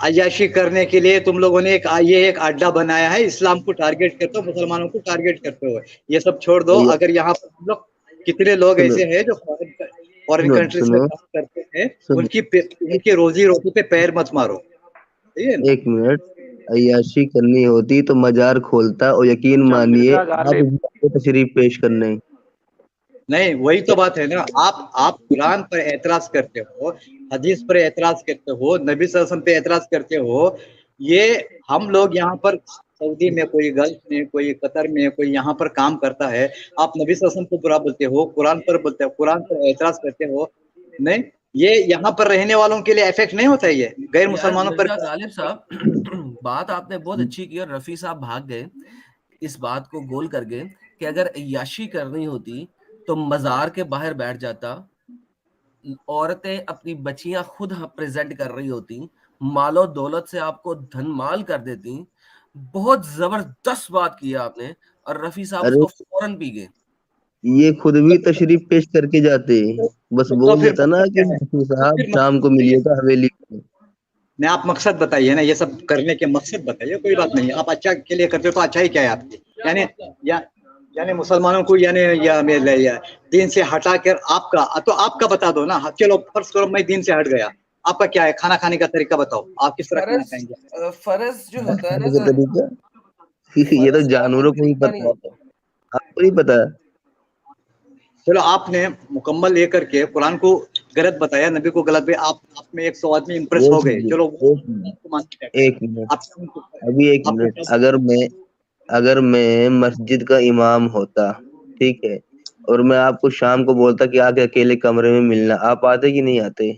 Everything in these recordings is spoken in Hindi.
अय्याशी करने के लिए तुम लोगों ने ये एक अड्डा बनाया है, इस्लाम को टारगेट करते हो, मुसलमानों को टारगेट करते हो। ये सब छोड़ दो। भैया अगर यहाँ पर हम लोग, कितने लोग सुनो ऐसे हैं जो फॉरेन सुनो कंट्रीज में सुनो काम करते हैं, सुनो, उनकी रोजी रोटी पे पैर मत मारो, ठीक है ना? एक मिनट। अय्याशी करनी होती तो मजार खोलता, और यकीन अच्छा मानिए मिर्जा आप गालिब। इस बात को तशरीफ पेश करने। नहीं, वही तो बात है ना। आप कुरान पर एतराज करते हो, हदीस पर एतराज करते हो, नबी सल्लल्लाहु अलैहि वसल्लम पे एतराज करते हो। ये हम लोग यहाँ पर सऊदी में, कोई गल्फ में, कोई कतर में, कोई यहाँ पर काम करता है, आप नबी सल्लल्लाहु अलैहि वसल्लम को बुरा बोलते हो, कुरान पर बोलते हो, कुरान पर एतराज करते हो। नहीं, ये यहाँ पर रहने वालों के लिए इफेक्ट नहीं होता है, ये गैर यार मुसलमानों पर। मिर्जा गालिब साहब, बात आपने बहुत अच्छी की और रफी साहब भाग गए इस बात को गोल कर गए कि अगर अय्याशी करनी होती तो मजार के बाहर बैठ जाता, औरतें अपनी बच्चियां खुद प्रेजेंट कर रही होती, मालो दौलत से आपको धनमाल कर देती। बहुत जबरदस्त बात की है आपने, और रफी साहब अरे उसको फौरन पी गए। ये खुद भी तशरीफ पेश करके जाते, बस तो बोल फिर देता ना मकसद कि क्या है? हाफिज तो साहब फिर शाम मकसद को बताइए। मिलिएगा हवेली में। नहीं, आप मकसद बताइए ना, ये सब करने के मकसद बताइए। कोई बात नहीं, आप अच्छा के लिए करते हो तो अच्छा ही क्या है आपकी, यानी या यानी मुसलमानों को, यानी या दीन से हटा कर आपका, तो आपका बता दो ना। चलो फर्ज करो मैं दीन से हट गया, आपका क्या है? खाना खाने का तरीका बताओ, आप किस तरह खाना फर्ज खाएंगे? फर्ज जो होता है ना खाने का सर, तरीका ये तो फर्ज का कोई जानवरों को ही तरीका नहीं पता है, होता। आपको नहीं पता। चलो, आपने मुकम्मल लेकर के कुरान को गलत बताया, नबी को गलत भी, आप में 100 आदमी इंप्रेस हो एक गए। चलो, मिनट, वो एक मिनट, आपको मानते हैं। एक मिनट, आप अभी एक आपको मिनट। क्या? अगर मैं मस्जिद का इमाम होता, ठीक है, और मैं आपको शाम को बोलता कि आके अकेले कमरे में मिलना, आप आते कि नहीं आते?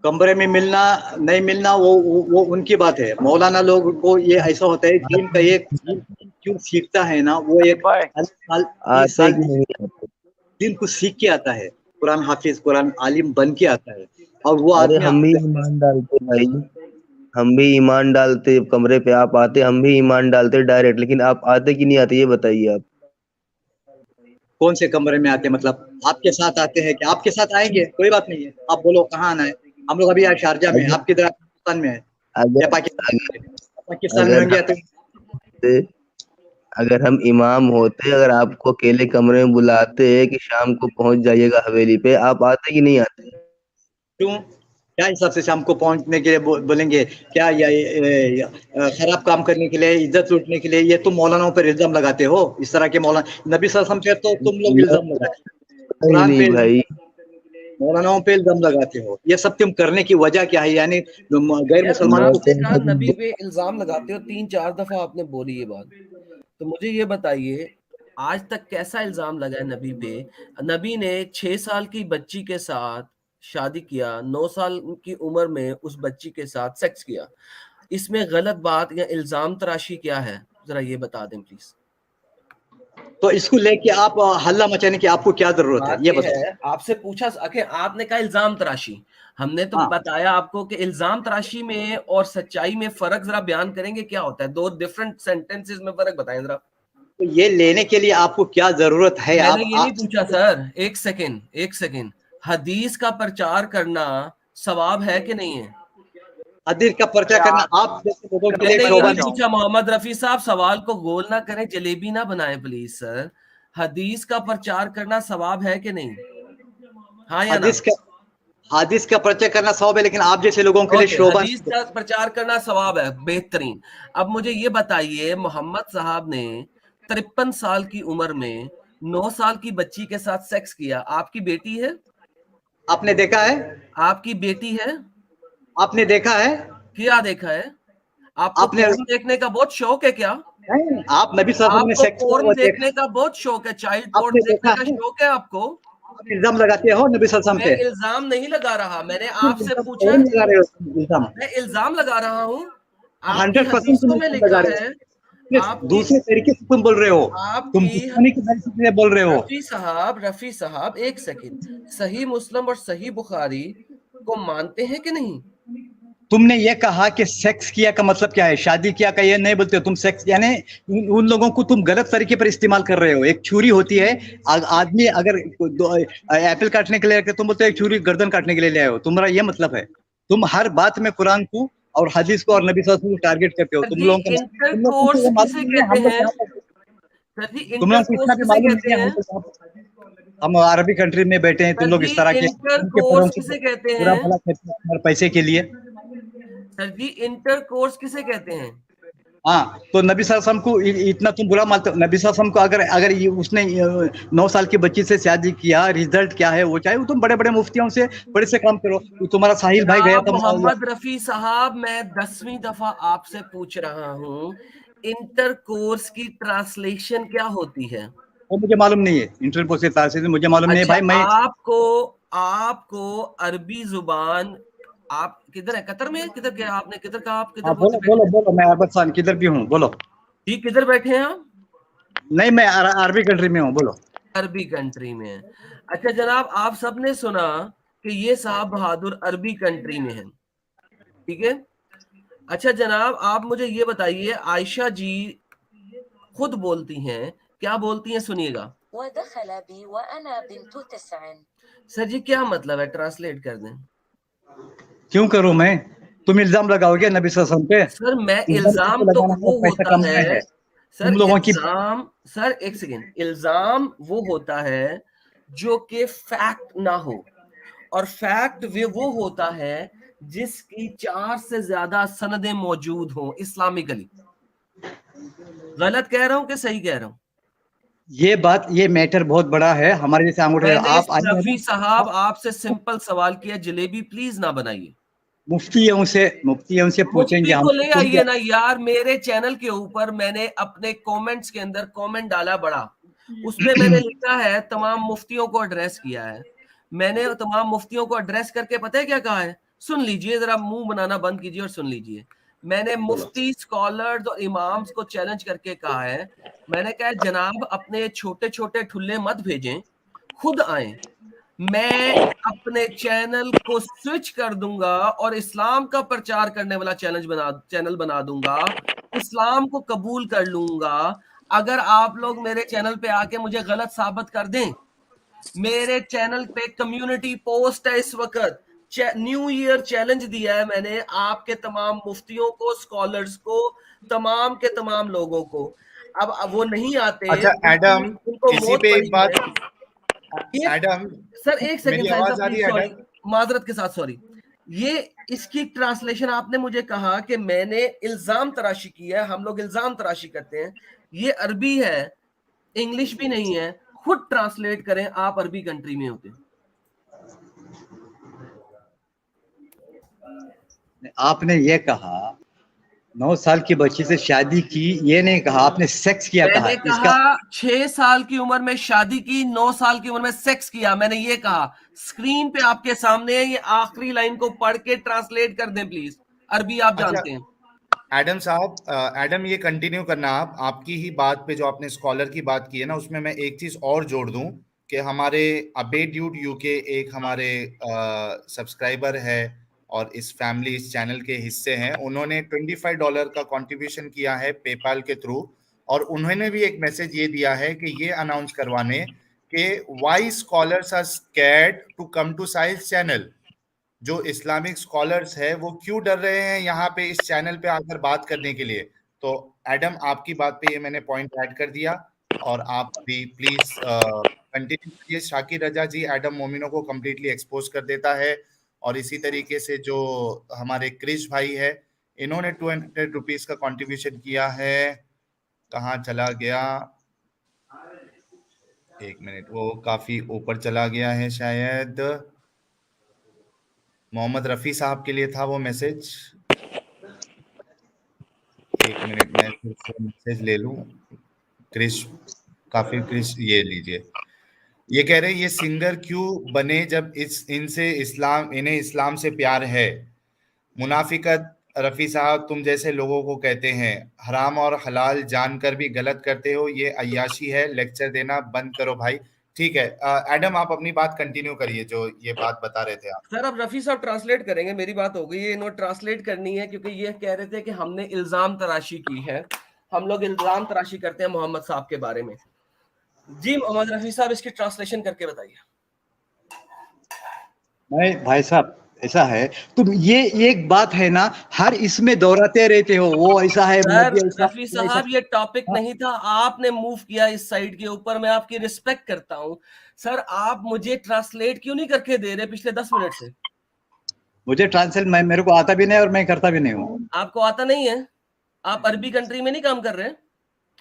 कमरे में मिलना नहीं मिलना, वो उनकी बात है। मौलाना लोग को ये ऐसा होता है, दीन का एक दीन क्यों सीखता है ना, वो गालिब एक भाई। 40 साल, 30 आते साल कि नहीं आते? दीन को सीख के आता है। कुरान हाफिज, कुरान आलिम बन के आता है। और वो अरे आदमी हम भी ईमान डालते भाई, हम भी ईमान डालते कमरे पे, आप आते, हम भी ईमान डालते डायरेक्ट, लेकिन आप आते कि नहीं आते ये बताइए आप। कौन से कमरे में आते, मतलब आपके साथ आते हैं? कि आपके साथ आएंगे, कोई बात नहीं है, आप बोलो कहाँ आना है। हम लोग अभी यहाँ शारजा में हैं, अगर आप किधर? पाकिस्तान में है या अगर पाकिस्तान में? पाकिस्तान में अगर होंगे तो हम अगर हम इमाम होते, अगर आपको अकेले कमरे में बुलाते कि शाम को पहुंच जाइएगा हवेली पे, आप आते कि नहीं आते? क्यों? क्या हिसाब से शाम को पहुंचने के लिए बोलेंगे? क्या खराब काम करने के लिए, इज्जत लूटने के लिए? ये तुम मौलानाओं पर इल्जाम लगाते हो, इस तरह के मौलाना। नबी सल्लल्लाहु अलैहि वसल्लम पे तो तुम लोग इल्जाम लगाते हो, नहीं कुरान नहीं पे इल्जाम, भाई, मौलानाओं पे इल्जाम लगाते हो। ये सब तुम करने की वजह क्या है? यानी गैर यार मुसलमानों मैं को आपने तो कहा नबी पे इल्जाम लगाते हो, 3-4 दफा आपने बोली ये बात। तो मुझे ये बताइए, आज तक कैसा इल्जाम लगा है नबी पे? नबी ने 6 साल की बच्ची के साथ शादी किया, 9 साल की उम्र में उस बच्ची के साथ सेक्स किया। इसमें गलत बात या इल्जाम तराशी क्या है? जरा ये बता दें प्लीज। तो इसको लेके आप हल्ला मचाने की आपको क्या जरूरत है, बात ये ये बताओ। है, आपसे पूछा कि आपने कहा इल्जाम तराशी, हमने तो हाँ, बताया आपको कि इल्जाम तराशी में और सच्चाई में फर्क जरा बयान करेंगे क्या होता है? दो डिफरेंट सेंटेंसेस में फर्क बताएं जरा। तो ये लेने के लिए आपको क्या जरूरत है? मैंने आप ये नहीं पूछा सर, एक सेकंड एक सेकंड। हदीस का प्रचार करना सवाब है कि नहीं है? हदीस का पर्चा अरे करना आप आप जैसे लोगों के लिए मैंने ये शोभा नहीं नहीं। बचाओ। पूछा। मोहम्मद रफी साहब, सवाल को गोल ना करें, जलेबी ना बनाएं प्लीज सर। हदीस का प्रचार करना सवाब है कि नहीं? हाँ या ना? हदीस का हदीस का पर्चा करना सवाब है, लेकिन आप जैसे लोगों के लिए ओके, शोभा हदीस नहीं। का प्रचार करना सवाब है, बेहतरीन। अब मुझे ये बताइए, मोहम्मद साहब ने 53 साल की उम्र में 9 साल की बच्ची के साथ सेक्स किया। आपकी बेटी है? आपने देखा है? आपकी बेटी है? आपने देखा है? क्या देखा है? आपको आपने पोर्न देखने का बहुत शौक है क्या? नहीं, आप नबी सल्लल्लाहु अलैहि वसल्लम ने आपको सेक्स किया, पोर्न वो देखा? देखने का बहुत शौक है, चाइल्ड पोर्न आपने देखने देखा का है? शौक है आपको? आप इल्जाम लगाते हो नबी सल्लल्लाहु अलैहि मैं वसल्लम पे। इल्जाम नहीं लगा रहा, मैंने फिर आपसे इल्जाम पूछा। कौन लगा रहे हो? इल्जाम मैं इल्जाम लगा रहा हूं। आपकी 100% तुम हदीसों में इल्जाम लगा लिखा रहे है, हो। आपकी दूसरे तरीके से तुम बोल रहे हो, तुम आपकी दुश्मनी की वजह से बोल रहे हो। रफी साहब एक सेकंड, सही मुस्लिम और सही बुखारी को मानते हैं कि नहीं? तुमने ये कहा कि सेक्स किया का मतलब क्या है, शादी किया का ये नहीं बोलते हो तुम। सेक्स यानी उन लोगों को तुम गलत तरीके पर इस्तेमाल कर रहे हो। एक छुरी होती है, आदमी अगर एप्पल काटने के लिए रखे, तुम बोलते हो एक छुरी गर्दन काटने के लिए ले आए हो, तुम्हारा ये मतलब है? तुम हर बात में कुरान को और हदीस को और नबी सल्लल्लाहु अलैहि वसल्लम को टारगेट करते हो। सर तुम जी लोगों को इंटरकोर्स ये मालूम किसे नहीं है, कहते हम लोग हैं? यहाँ पर, सर जी तुम लोगों को इतना इंटरकोर्स भी किसे मालूम कहते नहीं है, हैं? हम अरबी कंट्री में बैठे हैं, तुम सर लोग जी इस तरह के उनके इंटरकोर्स पड़ोसी किसे कहते बुरा हैं? भला कहते हैं हमारे पैसे के लिए। सर जी इंटरकोर्स किसे कहते हैं? हाँ, तो नबी सल्लल्लाहु अलैहि वसल्लम को इतना तुम बुरा मानते हो। नबी सल्लल्लाहु अलैहि वसल्लम को अगर अगर उसने 9 साल की बच्ची से शादी किया, रिजल्ट क्या है वो, चाहे वो तुम बड़े बड़े मुफ्तियों से बड़े से काम करो। तुम्हारा साहिल भाई गया जनाब था, मोहम्मद रफी साहब, मैं 10वीं दफा आपसे पूछ रहा हूँ, इंटरकोर्स की ट्रांसलेशन क्या होती है? वो मुझे मालूम नहीं है। इंटरपोल से तार मुझे मालूम नहीं है अच्छा, भाई। मैं आपको अरबी जुबान, आप किधर है? कतर में? किधर क्या आपने किधर कहा? आप किधर हाँ, बोलो बैठे बोलो हैं? बोलो, मैं अरबत खान किधर भी हूँ, बोलो। जी किधर बैठे हैं आप? नहीं, मैं अरबी कंट्री में हूँ, बोलो। अरबी कंट्री में है। अच्छा जनाब, आप सबने सुना कि ये साहब बहादुर अरबी कंट्री में है, ठीक है? अच्छा जनाब, आप मुझे ये बताइए, आयशा जी खुद बोलती हैं, क्या बोलती हैं, सुनिएगा। सर जी क्या मतलब है? ट्रांसलेट कर दें। क्यों करूं मैं? तुम इल्जाम लगाओगे नबी सल्लल्लाहु अलैहि वसल्लम पे? सर मैं इल्जाम इल्जाम किसको तो लगाना है? वो पैसा होता कमाना है, है सर तुम लोगों की। इल्जाम, सर एक सेकेंड, इल्जाम वो होता है जो कि फैक्ट ना हो, और फैक्ट वो होता है जिसकी 4 से ज्यादा सनदें मौजूद हो इस्लामिकली। गलत कह रहा हूं कि सही कह रहा हूं? ये बात, ये मैटर बहुत बड़ा है हमारे जैसे अंगूठे। मैंने आप आए हो रफी ना, साहब आपसे सिंपल सवाल किया, जलेबी प्लीज ना बनाइए। मुफ्तियों से पूछेंगे मुफ्ती हम। को ले आइए ना यार, मेरे चैनल के ऊपर मैंने अपने कमेंट्स के अंदर कमेंट डाला बड़ा, उसपे मैंने लिखा है, तमाम मुफ्तियों को एड्रेस किया है। मैंने तमाम मुफ्तियों को एड्रेस करके पता है क्या कहा है? सुन लीजिए, जरा मुंह बनाना बंद कीजिए और सुन लीजिए। मैंने बोलो। मुफ्ती, स्कॉलर्स और इमाम्स को चैलेंज करके कहा है, मैंने कहा जनाब अपने छोटे छोटे ठुल्ले मत भेजें, खुद आए, मैं अपने चैनल को स्विच कर दूंगा और इस्लाम का प्रचार करने वाला चैनल बना दूंगा, इस्लाम को कबूल कर लूंगा। अगर आप लोग मेरे चैनल पे आके मुझे गलत साबित कर दें, मेरे चैनल पे कम्युनिटी पोस्ट है इस वक्त, न्यू ईयर चैलेंज दिया है मैंने आपके तमाम मुफ्तियों को, स्कॉलर्स को, तमाम के तमाम लोगों को। अब वो नहीं आते, अच्छा एडम, उनको इसी मौत पे एक पड़ी बात, है। एडम सर एक सेकंड मेरी साहिल साहब आवाज आ रही प्लीज, है सॉरी, एडम? माजरत के साथ सॉरी। ये इसकी ट्रांसलेशन आपने मुझे कहा कि मैंने इल्जाम तराशी की है, हम लोग इल्जाम तराशी करते हैं, ये अरबी है, इंग्लिश भी नहीं है, खुद ट्रांसलेट करें, आप अरबी कंट्री में होते। आपने ये कहा 9 साल की बच्ची से शादी की, ये नहीं कहा आपने सेक्स किया कहा मैंने इसका। कहा 6 साल की उम्र में शादी की, 9 साल की उम्र में सेक्स किया, मैंने ये कहा। स्क्रीन पे आपके सामने है, ये आखिरी लाइन को पढ़ के ट्रांसलेट कर दें प्लीज, अरबी आप अच्छा जानते हैं। एडम साहब, एडम ये कंटिन्यू करना, आप आपकी ही बात पे जो आपने स्कॉलर की बात की है ना, उसमें मैं एक चीज और जोड़ दूं कि हमारे अबेड्यूड यूके एक हमारे सब्सक्राइबर है और इस फैमिली, इस चैनल के हिस्से हैं। उन्होंने $25 का कंट्रीब्यूशन किया है पेपाल के थ्रू, और उन्होंने भी एक मैसेज ये दिया है कि ये अनाउंस करवाने कि why scholars are scared to come to Sahil's channel. जो इस्लामिक स्कॉलर्स है वो क्यों डर रहे हैं यहाँ पे इस चैनल पे आकर बात करने के लिए। तो एडम, आपकी बात पे ये मैंने पॉइंट ऐड कर दिया, और आप भी प्लीज कंटिन्यू करिए। शाकिर रजा जी एडम मोमिनो को कंप्लीटली एक्सपोज कर देता है, और इसी तरीके से जो हमारे क्रिश भाई है, इन्होंने ₹200 का कंट्रीब्यूशन किया है। कहाँ चला गया? एक मिनट, वो काफी ऊपर चला गया है शायद। मोहम्मद रफी साहब के लिए था वो मैसेज। एक मिनट, मैं फिर से मैसेज ले लूं। क्रिश, काफी क्रिश, ये लीजिए। ये कह रहे हैं ये सिंगर क्यों बने जब इन्हें इस्लाम से प्यार है। मुनाफिकत रफी साहब, तुम जैसे लोगों को कहते हैं, हराम और हलाल जानकर भी गलत करते हो, ये अय्याशी है। लेक्चर देना बंद करो भाई। ठीक है एडम, आप अपनी बात कंटिन्यू करिए, जो ये बात बता रहे थे आप। सर अब रफी साहब ट्रांसलेट करेंगे, मेरी बात हो गई है, इन्होंने ट्रांसलेट करनी है, क्योंकि ये कह रहे थे कि हमने इल्जाम तराशी की है, हम लोग इल्जाम तराशी करते हैं मोहम्मद साहब के बारे में। जी मोहम्मद रफी साहब इसकी ट्रांसलेशन करके बताइए। नहीं भाई साहब, ऐसा है। तुम ये एक बात है ना, हर इसमें दोहराते रहते हो, वो ऐसा है, सर मोदी ऐसा रफी है, ऐसा। साहब ये टॉपिक हाँ, नहीं था, आपने मूव किया इस साइड के ऊपर, मैं आपकी रिस्पेक्ट करता हूं। सर आप मुझे ट्रांसलेट क्यों नहीं करके दे रहे पिछले 10 मिनट से? मुझे ट्रांसलेट मेरे को आता भी नहीं और मैं करता भी नहीं हूँ। आपको आता नहीं है? आप अरबी कंट्री में नहीं काम कर रहे?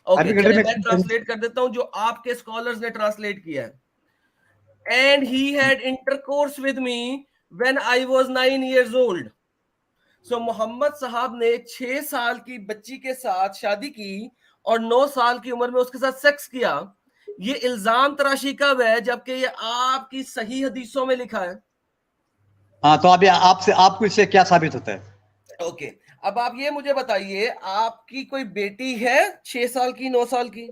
ओके अरबी कंट्री चले में मैं ट्रांसलेट कर देता हूं जो आपके स्कॉलर्स ने ट्रांसलेट किया है। And he had intercourse with me when I was 9 years old। सो मोहम्मद साहब ने 6 साल की बच्ची के साथ शादी की और 9 साल की उम्र में उसके साथ सेक्स किया। ये इल्जाम तराशी कब है, जबकि ये आपकी सही हदीसों में लिखा है। हाँ, तो अभी आपसे आपको इससे क्या साबित होता है? ओके अब आप ये मुझे बताइए, आपकी कोई बेटी है 6 साल की 9 साल की?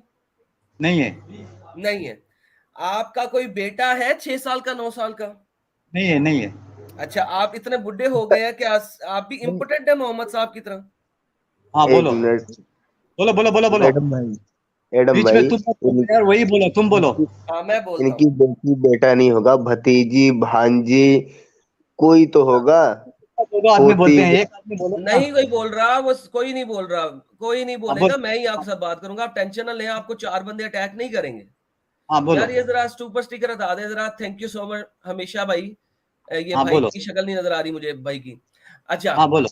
नहीं है। नहीं है। आपका कोई बेटा है 6 साल का 9 साल का? नहीं है, नहीं है। अच्छा आप इतने बुढ़े हो गए हैं कि आप भी इम्पोर्टेंट है मोहम्मद साहब की तरह? हाँ, एक बोलो मिनट। बोलो बोलो बोलो बोलो। एडम बीच में भाई, तुम मत बोलो यार, वही बोलो, तुम बोलो। इनकी हाँ मैं बोलता इनकी हूँ। बेटी बेटा नहीं होगा, भतीजी भांजी कोई तो होगा। दो आदमी पोती। बोलते हैं, एक आदमी बोलो ना। नहीं कोई बोल रहा, वो कोई नहीं बोल रहा, कोई नहीं हाँ, बोलेगा, बोलो। मैं ही आपके साथ बात करूंगा, आप टेंशन ना लें, आपको 4 बंदे अटैक नहीं करेंगे। हाँ, बोलो। यार ये जरा सुपर स्टिकर हटा दे जरा, थैंक यू सो मच हमेशा भाई। ये हाँ, भाई बोलो। की शक्ल नहीं नजर आ रही मुझे भाई की। अच्छा हाँ, बोलो।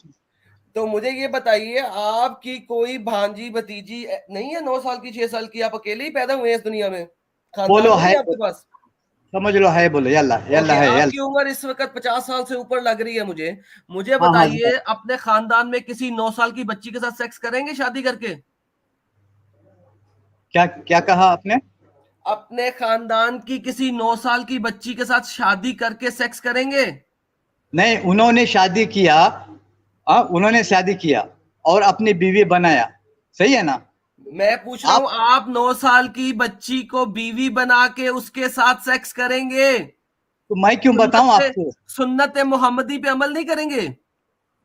तो मुझे ये बताइए, आपकी कोई भांजी भतीजी नहीं है 9 साल की 6 साल की? आप अकेले ही पैदा हुए हैं इस दुनिया में, खानदान बोलो नहीं है, है आपके पास? समझ लो है, बोलो, यल्ला यल्ला ओके है, आपकी यल्ला। उम्र इस वक्त 50 साल से ऊपर लग रही है मुझे। मुझे हाँ हाँ जी। बताइए, अपने खानदान में किसी 9 साल की बच्ची के साथ सेक्स करेंगे शादी करके? क्या क्या कहा आपने? अपने खानदान की किसी 9 साल की बच्ची के साथ शादी करके सेक्स करेंगे? नहीं, उन्होंने शादी किया। हाँ, उन्होंने शादी किया और अपनी बीवी बनाया, सही है ना? मैं पूछ रहा आप, हूं, आप 9 साल की बच्ची को बीवी बना के उसके साथ सेक्स करेंगे? तो मैं क्यों बताऊं सुन्नत आपको? सुन्नत मोहम्मदी पे अमल नहीं करेंगे?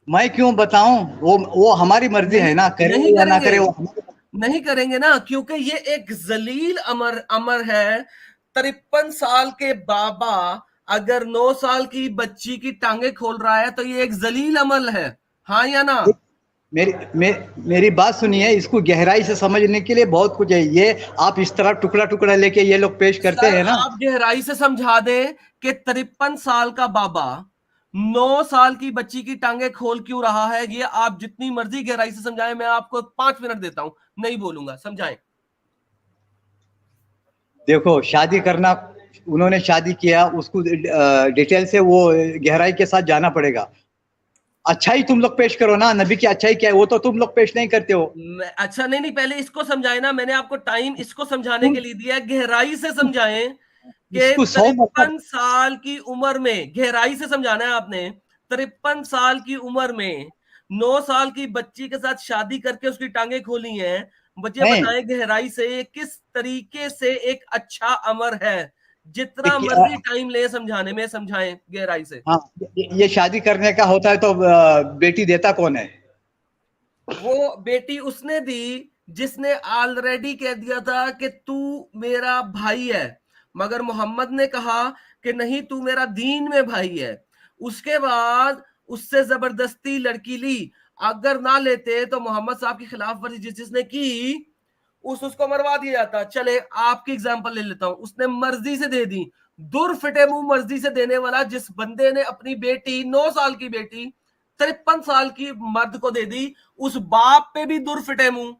मैं क्यों बताऊं? वो हमारी मर्जी है नहीं ना, करे नहीं या ना करेंगे, करे, वो हमारी। नहीं करेंगे ना, क्योंकि ये एक जलील अमर अमर है। 53 साल के बाबा अगर 9 साल की बच्ची की टांगे खोल रहा है तो ये एक जलील अमल है, हाँ या ना? मेरी बात सुनिए, इसको गहराई से समझने के लिए बहुत कुछ है। ये आप इस तरह टुकड़ा टुकड़ा लेके ये लोग पेश करते सर हैं ना। आप गहराई से समझा दें कि 53 साल का बाबा 9 साल की बच्ची की टांगे खोल क्यों रहा है, ये आप जितनी मर्जी गहराई से समझाएं, मैं आपको 5 मिनट देता हूं, नहीं बोलूंगा, समझाएं। देखो, शादी करना, उन्होंने शादी किया, उसको डिटेल से वो गहराई के साथ जाना पड़ेगा। अच्छाई तुम लोग पेश करो ना, नबी की अच्छाई क्या है, वो तो तुम लोग पेश नहीं करते हो। अच्छा नहीं नहीं, पहले इसको समझाएं ना, मैंने आपको टाइम इसको समझाने तुम के लिए दिया है, गहराई से समझाएं कि इसको 100 53 साल की उम्र में, गहराई से समझाना है आपने, 53 साल की उम्र में 9 साल की बच्ची के साथ शादी करके उसकी टांगे खोली हैं। मुझे नहीं। बताएं गहराई से ये किस तरीके से एक अच्छा अमर है, जितना देखिए, मर्जी टाइम ले समझाने में, समझाएं गहराई से। हाँ, ये शादी करने का होता है तो बेटी देता कौन है? वो बेटी उसने दी जिसने ऑलरेडी कह दिया था कि तू मेरा भाई है, मगर मोहम्मद ने कहा कि नहीं तू मेरा दीन में भाई है। उसके बाद उससे जबरदस्ती लड़की ली, अगर ना लेते तो मोहम्मद साहब की खिलाफ वर्जी जिसने की उसको मरवा दिया जाता। चले आपकी एग्जांपल ले लेता हूं, उसने मर्जी से दे दी, दुर फिटे मुंह मर्जी से देने वाला जिस बंदे ने अपनी बेटी 9 साल की बेटी 53 साल की मर्द को दे दी, उस बाप पे भी दुर फिटे मुंह।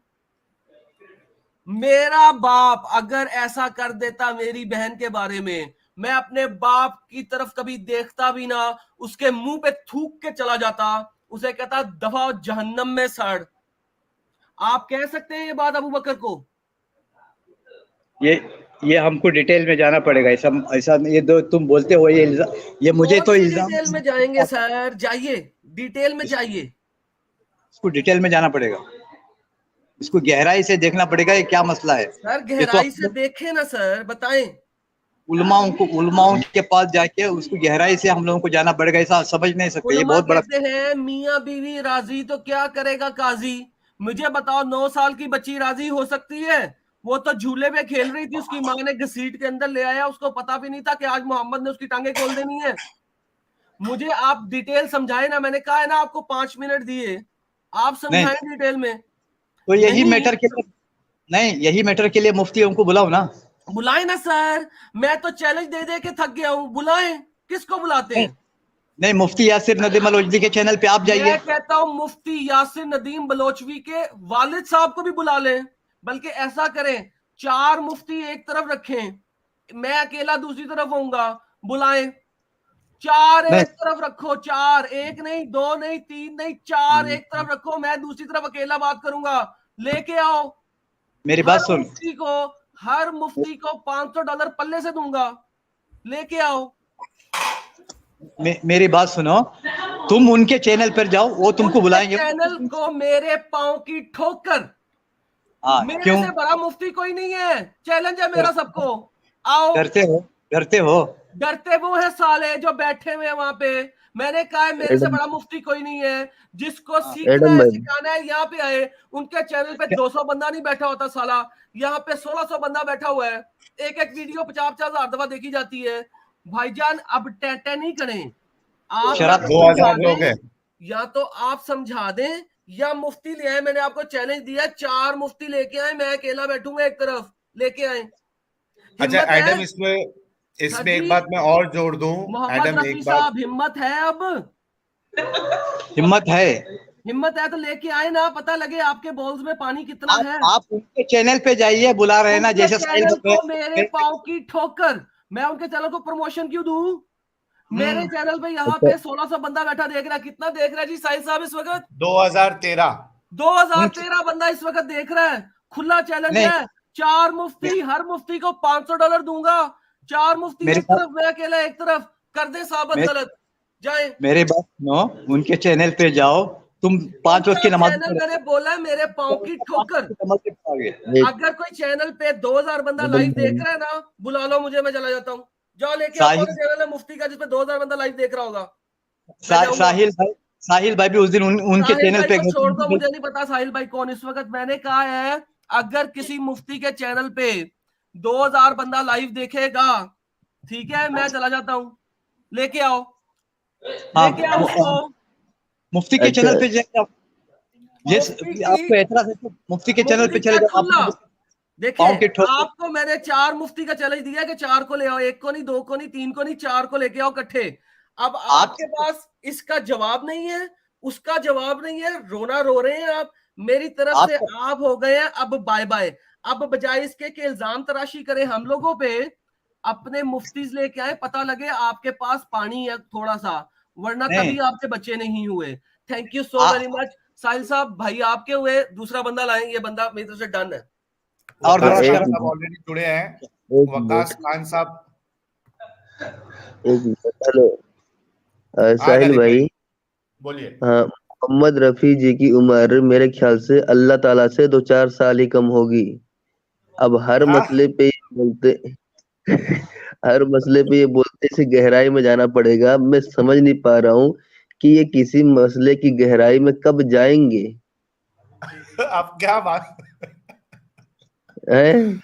मेरा बाप अगर ऐसा कर देता मेरी बहन के बारे में, मैं अपने बाप की तरफ कभी देखता भी ना, उसके मुंह पे थूक के चला जाता, उसे कहता दफा जहन्नम में सड़। आप कह सकते हैं ये बात अबू बकर को? ये ये हमको डिटेल में जाना पड़ेगा, ऐसा ऐसा ये दो तुम बोलते हो, ये मुझे कौन तो सी इल्जाम। डिटेल में जाएंगे सर, जाइए डिटेल में जाइए। इसको डिटेल में जाना पड़ेगा, इसको गहराई से देखना पड़ेगा, ये क्या मसला है। सर ये तो गहराई से देखें ना सर, बताएं। उलमाओं के पास जाके उसको गहराई से हम लोगों को जाना पड़ेगा, ऐसा समझ नहीं सकते, ये उलमा बहुत बड़ा। कहते हैं मियां बीवी राजी तो क्या करेगा काजी। मुझे बताओ 9 साल की बच्ची राजी हो सकती है? वो तो झूले पे खेल रही थी, उसकी मां ने घसीट के अंदर ले आया, उसको पता भी नहीं था कि आज मोहम्मद ने उसकी टांगे खोल देनी है। मुझे आप डिटेल समझाए ना, मैंने कहा है ना आपको 5 मिनट दिए, आप समझाएं डिटेल में। तो यही नहीं, मैटर के लिए, नहीं यही मैटर के लिए मुफ्तियों को बुलाओ ना। बुलाए ना सर, मैं तो चैलेंज दे दे के थक गया हूं, बुलाएं। किसको बुलाते नहीं, हैं? नहीं मुफ्ती यासिर नदीम अल-वजदी के चैनल पे आप जाइए। मैं कहता हूं मुफ्ती यासिर नदीम बलोचवी के वालिद साहब को भी बुला लें, बल्कि ऐसा करें 4 मुफ्ती एक तरफ रखें, मैं अकेला दूसरी तरफ होऊंगा, बुलाएं। 4 नहीं एक तरफ रखो, 4, 1 नहीं, 2 नहीं, 3 नहीं, 4 एक तरफ रखो, मैं दूसरी तरफ अकेला बात करूंगा। लेके आओ। मेरी बात हर सुन, मुफ्ती को हर मुफ्ती को $500 पल्ले से दूंगा, लेके आओ। मेरी बात सुनो, तुम उनके चैनल पर जाओ, वो तुमको उनके बुलाएंगे। चैनल को मेरे पांव की ठोकर, हाँ मेरे क्यों से बड़ा मुफ्ती कोई नहीं है, चैलेंज है मेरा सबको। आओ। डरते हो, डरते हो? डरते वो है साले जो बैठे हुए हैं वहां पे। मैंने कहा है मेरे से एडम बड़ा मुफ्ती कोई नहीं है, जिसको हाँ। सीखना एडम है भाई, सिखाना है यहाँ पे आए। उनके चैनल पे 200 बंदा नहीं बैठा होता साला, यहाँ पे 1600 बंदा बैठा हुआ है। एक एक वीडियो 50-50 हजार दफा देखी जाती है। भाईजान अब टेटे नहीं करें, आप या शराब तो 2000 समझा लोग दें, हैं। या तो आप समझा दें, या मुफ्ती ले आए। मैंने आपको चैलेंज दिया, 4 मुफ्ती लेके आए, मैं अकेला बैठूंगा एक तरफ, लेके आए। अच्छा हिम्मत है? एडम, इसमें हाँ इसमें एक जी, बात मैं और जोड़ दूं। मोहम्मद एडम रफी एक बात, साहब, हिम्मत है? अब हिम्मत है? हिम्मत है तो लेके आए ना, पता लगे आपके बॉल्स में पानी कितना है। आप उनके चैनल पे जाइए, बुला रहे हैं ना, उनके जैसे साहिल चैनल को मेरे मेरे- पाँव की ठोकर, मैं उनके चैनल को प्रमोशन क्यों दूं? मेरे चैनल पे यहाँ अच्छा पे 1600 बंदा बैठा देख रहा है। कितना देख रहा है जी साहिल साहब इस वक्त? 2013। उनके 2013 बंदा इस वक्त देख रहा है। खुला चैलेंज नहीं, है, 4 मुफ्ती, हर मुफ्ती को $500 दूंगा। 4 मुफ्ती मेरी एक बात तरफ, मैं अकेला एक तरफ, कर दे साबित मे, गलत, जाए। मेरी बात सुनो, उनके चैनल पे जाओ, तुम 5 वक्त उनका की नमाज चैनल पढ़ो। मैंने बोला मेरे पाँव की ठोकर। नमाज नहीं पढ़ोगे। एक अगर कोई चैनल पे 2000 बंदा एडम लाइव देख भाई, रहा है ना, बुला लो मुझे, मैं चला जाता हूँ। जाओ लेके आओ, कौन साहिल चैनल है मुफ्ती का जिसपे 2000 बंदा लाइव देख रहा होगा? मैं जाऊंगा। साहिल भाई, साहिल भाई भी उस दिन उनके साहिल चैनल भाई पे को गए छोड़ दो, थे। मुझे नहीं पता साहिल भाई कौन इस वक्त। मैंने कहा है अगर किसी मुफ्ती के चैनल पे 2000 बंदा लाइव देखेगा, ठीक है, मैं चला जाता हूँ। लेके आओ, हाँ, लेके आओ उसको। मुफ्ती के अच्छा चैनल पे जाइए। जिस मुफ्ती की, आपको एतराज है तो मुफ्ती के चैनल पे मुफ्ती चले का जाओ, खुला। आप देखिए, पाँव के ठोक। आपको मैंने 4 मुफ्ती का चैलेंज दिया कि 4 को ले आओ, 1 को नहीं, 2 को नहीं, 3 को नहीं, 4 को लेके आओ इकट्ठे। अब आप आपके पास इसका जवाब नहीं है, उसका जवाब नहीं है, रोना रो रहे हैं आप। मेरी तरफ से आप आप हो गए हैं अब बाय बाय। अब बजाय इसके कि इल्जाम तराशी करें हम लोगों पे, अपने मुफ्तीज लेके आए, पता लगे आपके पास पानी है थोड़ा सा, वरना नहीं कभी आपके बच्चे नहीं हुए। Thank you so ah, very much Sahil Sahab. भाई आपके हुए, दूसरा बंदा लाएं, ये बंदा मेरी तरफ से डन है। और वकास बर्दाश्त खान एक करो। साहब ऑलरेडी जुड़े हैं। एक वकास मिनट खान साहब। एक मिनट हेलो हाँ साहिल गरीब भाई, भाई, बोलिए। हाँ, मोहम्मद रफी जी की उम्र मेरे ख्याल से अल्लाह ताला से 2-4 साल ही कम होगी। अब हर हाँ मसले पे ये बोलते हर मसले पे ये बोलते इसे गहराई में जाना पड़ेगा। मैं समझ नहीं पा रहा हूँ कि ये किसी मसले की गहराई में कब जाएंगे। अब क्या बात। हैं?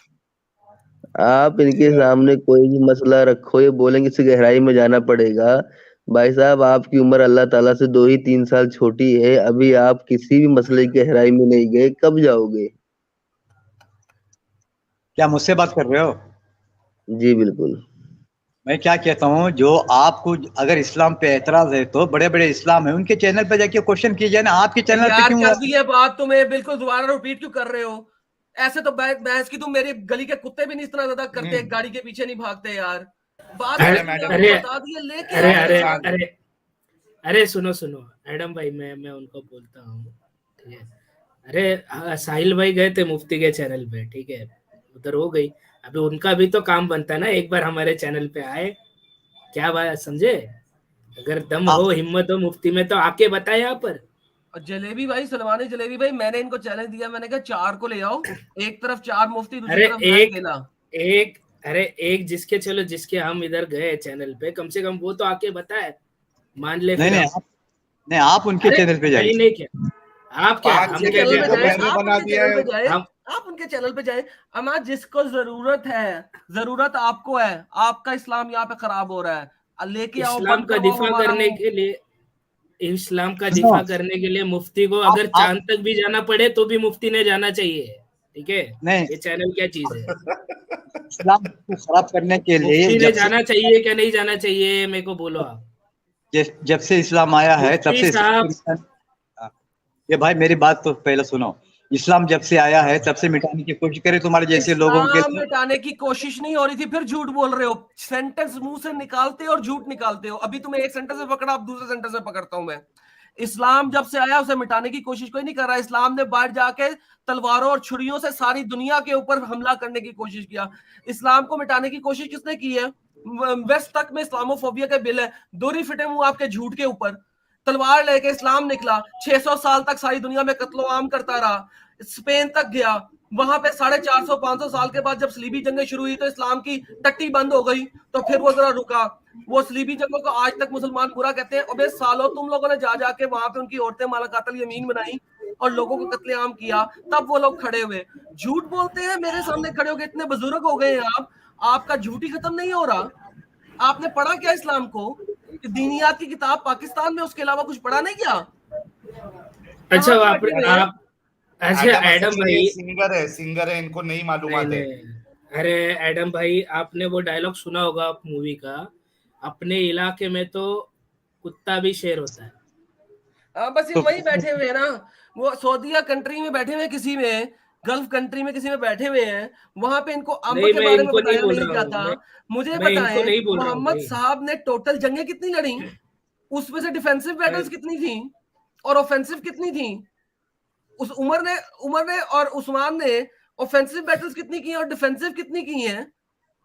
आप इनके सामने कोई भी मसला रखो, ये बोलेंगे इसे गहराई में जाना पड़ेगा। भाई साहब, आपकी उम्र अल्लाह ताला से 2 ही 3 साल छोटी है, अभी आप किसी भी मसले की गहराई में नहीं गए, कब जाओगे? क्या मुझसे बात कर रहे हो? जी बिल्कुल। मैं क्या कहता हूँ, जो आपको अगर इस्लाम पे एतराज है तो बड़े बड़े इस्लाम है, उनके चैनल पे जाके क्वेश्चन कीजिए ना, आपके चैनल पे यार क्यों? कर दी है बात, तुम्हें बिल्कुल दोबारा रिपीट क्यों कर रहे हो? ऐसे तो बहस की, तुम मेरी गली के कुत्ते भी नहीं इतना ज्यादा करते, एक गाड़ी के पीछे नहीं भागते यार। बात अरे कर दी, मैडम, आपको अरे बता दिए, लेके अरे आओ अरे यार। अरे अरे सुनो सुनो एडम भाई, मैं उनको बोलता हूँ, ठीक है। अरे साहिल भाई गए थे मुफ्ती के चैनल पे, ठीक है, उधर हो गई। अभी उनका भी तो काम बनता है ना, एक बार हमारे चैनल पे आए, क्या बात समझे? अगर दम आप हो, हिम्मत हो मुफ्ती में, तो आके बताए यहाँ पर। और जलेबी भाई, सलमानी जलेबी भाई, मैंने इनको चैलेंज दिया, मैंने कहा 4 को ले आओ, एक तरफ 4 मुफ्ती, दूसरी अरे तरफ मैं एक अकेला। एक अरे एक जिसके, चलो जिसके हम इधर गए चैनल पे, कम से कम वो तो आके बताए, मान ले नहीं फिर नहीं हम। नहीं, आप उनके अरे चैनल पे जाइए। नहीं क्या, आप क्या, आप 5 हम उनके क्या जगह चैनल पे पे तो कहते जाए, हैं? मैंने आप बना उनके दिया चैनल है। पे जाए, हम आप उनके चैनल पे जाए। अमा जिसको जरूरत है, जरूरत आपको है, आपका इस्लाम यहाँ पे खराब हो रहा है, लेके आओ, इस्लाम बंद का करवाओ दिफा हमारा करने हो। के लिए, इस्लाम का दिफा करने के लिए मुफ्ती को अगर आप चांद तक भी जाना पड़े तो भी मुफ्ती ने जाना चाहिए, ठीक है। नहीं, ये चैनल क्या चीज है? इस्लाम को खराब करने के लिए मुफ्ती ने जब से जाना चाहिए क्या नहीं जाना चाहिए, मेरे को बोलो आप। जब से इस्लाम आया है तब मुफ्ती से इस्लाम साहब, ये भाई मेरी बात तो पहले सुनो। इस्लाम जब से आया है तब से मिटाने की कोशिश करे तुम्हारे जैसे लोगों के इस्लाम मिटाने की कोशिश नहीं हो रही थी, फिर झूठ बोल रहे हो। सेंटेंस मुंह से निकालते हो और झूठ निकालते हो। अभी तुम्हें एक सेंटेंस में पकड़ा, अब दूसरे सेंटेंस में पकड़ता हूं मैं। इस्लाम जब से आया उसे मिटाने की कोशिश कोई नहीं कर रहा। इस्लाम ने बाहर जाके तलवारों और छुरियों से सारी दुनिया के ऊपर हमला करने की कोशिश किया। इस्लाम को मिटाने की कोशिश किसने की है? वेस्ट तक में इस्लामोफोबिया का बिल है, दोहरी फिटे मुंह आपके झूठ के ऊपर। तलवार लेके इस्लाम निकला, 600 साल तक सारी दुनिया में कत्लो आम करता रहा, स्पेन तक गया। वहां पे 450-500 साल के बाद जब सलीबी जंगें शुरू हुई तो इस्लाम की टट्टी बंद हो गई, तो फिर वो जरा रुका। वो सलीबी जंगों को आज तक मुसलमान बुरा कहते हैं। अबे सालों, तुम लोगों ने जा जाके वहां पे उनकी औरतें मालाकातल यमीन बनाई और लोगों को कत्लेआम किया, तब वो लोग खड़े हुए झूठ बोलते हैं मेरे सामने खड़े होकर। इतने बुजुर्ग हो गए हैं आप, आपका झूठ ही खत्म नहीं हो रहा। आपने पढ़ा क्या इस्लाम को? दीनियात की किताब पाकिस्तान में, उसके अलावा कुछ पढ़ा नहीं क्या? अच्छा कहाँ आप पे बैठे हुए हैं? अच्छा एडम भाई, सिंगर है, इनको नहीं मालूमात नहीं है। नहीं, अरे एडम भाई, आपने वो डायलॉग सुना होगा मूवी का, अपने इलाके में तो कुत्ता भी शेर होता है। बस ये वही बैठे हुए हैं ना, वो सऊदीया कंट्री में बैठे हुए हैं, किसी में गल्फ कंट्री में किसी में बैठे हुए हैं। वहां पे इनको अम्ब नहीं, के मैं बारे में इनको नहीं बताया बोल नहीं रहा जाता। हूँ, मुझे मैं इनको बताएं, नहीं बोल रहा हूँ मोहम्मद भाई। साहब ने टोटल जंगें कितनी लड़ी, उसमें से डिफेंसिव बैटल्स कितनी थी और ऑफेंसिव कितनी थी? उस उमर ने और उस्मान ने ऑफेंसिव बैटल्स कितनी की और डिफेंसिव कितनी की हैं,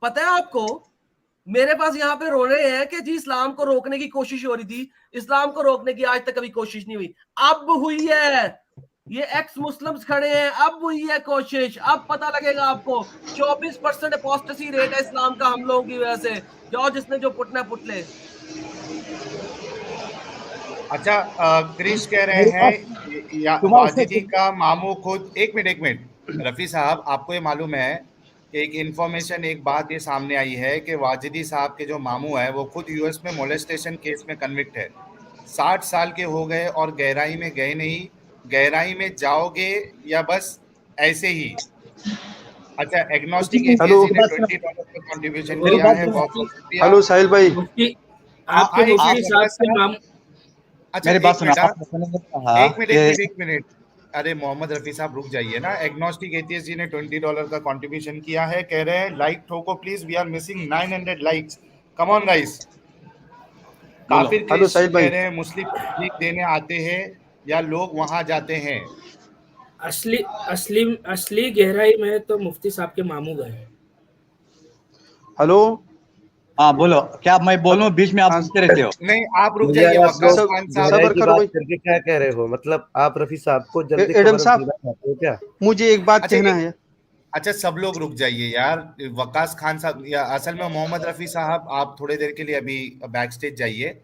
पता है आपको? मेरे पास यहाँ पे रो रहे हैं कि जी इस्लाम को रोकने की कोशिश हो रही थी। इस्लाम को रोकने की आज तक कभी कोशिश नहीं हुई, अब हुई है। ये एक्स मुस्लिम्स खड़े हैं, अब हुई है कोशिश, अब पता लगेगा आपको। 24% अपोस्टेसी रेट है इस्लाम का हम लोगों की वजह से। जाओ, जिसने जो पुटना पुट ले। अच्छा, क्रिश कह रहे मेरे हैं या तुम्हारे वाजिदी का मामू खुद, एक मिनट रफी साहब, आपको ये मालूम है कि एक इंफॉर्मेशन, एक बात ये सामने आई है कि वाजिदी साहब के जो मामू है वो खुद यूएस में मोलेस्टेशन केस में कन्विक्ट है। 60 साल के हो गए और गहराई में गए नहीं। गहराई में जाओगे या बस ऐसे ही? अच्छा, एग्नोस्टिक हेलो एथियस्ट ने $20 का कंट्रीब्यूशन वो किया है, बहुत बहुत शुक्रिया। हेलो साहिल भाई, मुफ्ती, आपके एक मुफ्ती मिनट, साहब के माम अच्छा मेरी बात एक सुनो। मिनट, आपने कहा एक मिनट, अरे मोहम्मद रफी साहब रुक जाइए ना। एग्नोस्टिक एथियस्ट जी ने $20 का कंट्रीब्यूशन किया है, कह रहे हैं लाइक ठोको please, we are missing 900 likes, come on guys. काफिर हेलो क्रिश साहिल कह भाई, रहे हैं मुस्लिम तबलीग देने आते हैं या लोग वहां जाते हैं? असली असली असली गहराई में तो मुफ्ती साहब के मामू गए। हेलो। हाँ बोलो, क्या मैं बोलूं? बीच में आप हाँ, पूछते रहते हो। नहीं, आप रुक मुझे जाइए। आप वकास लोग खान साहब, गहराई सबर की करो बात भाई। करके क्या कह रहे हो? मतलब आप रफी साहब को जल्दी एडम कवर साहब, देना चाहते हो क्या? मुझे एक बात अच्छा कहना है। अच्छा, सब लोग रुक जाइए यार। वकास खान साहब, या असल में मोहम्मद रफी साहब, आप थोड़ी देर के लिए अभी बैक स्टेज जाइए।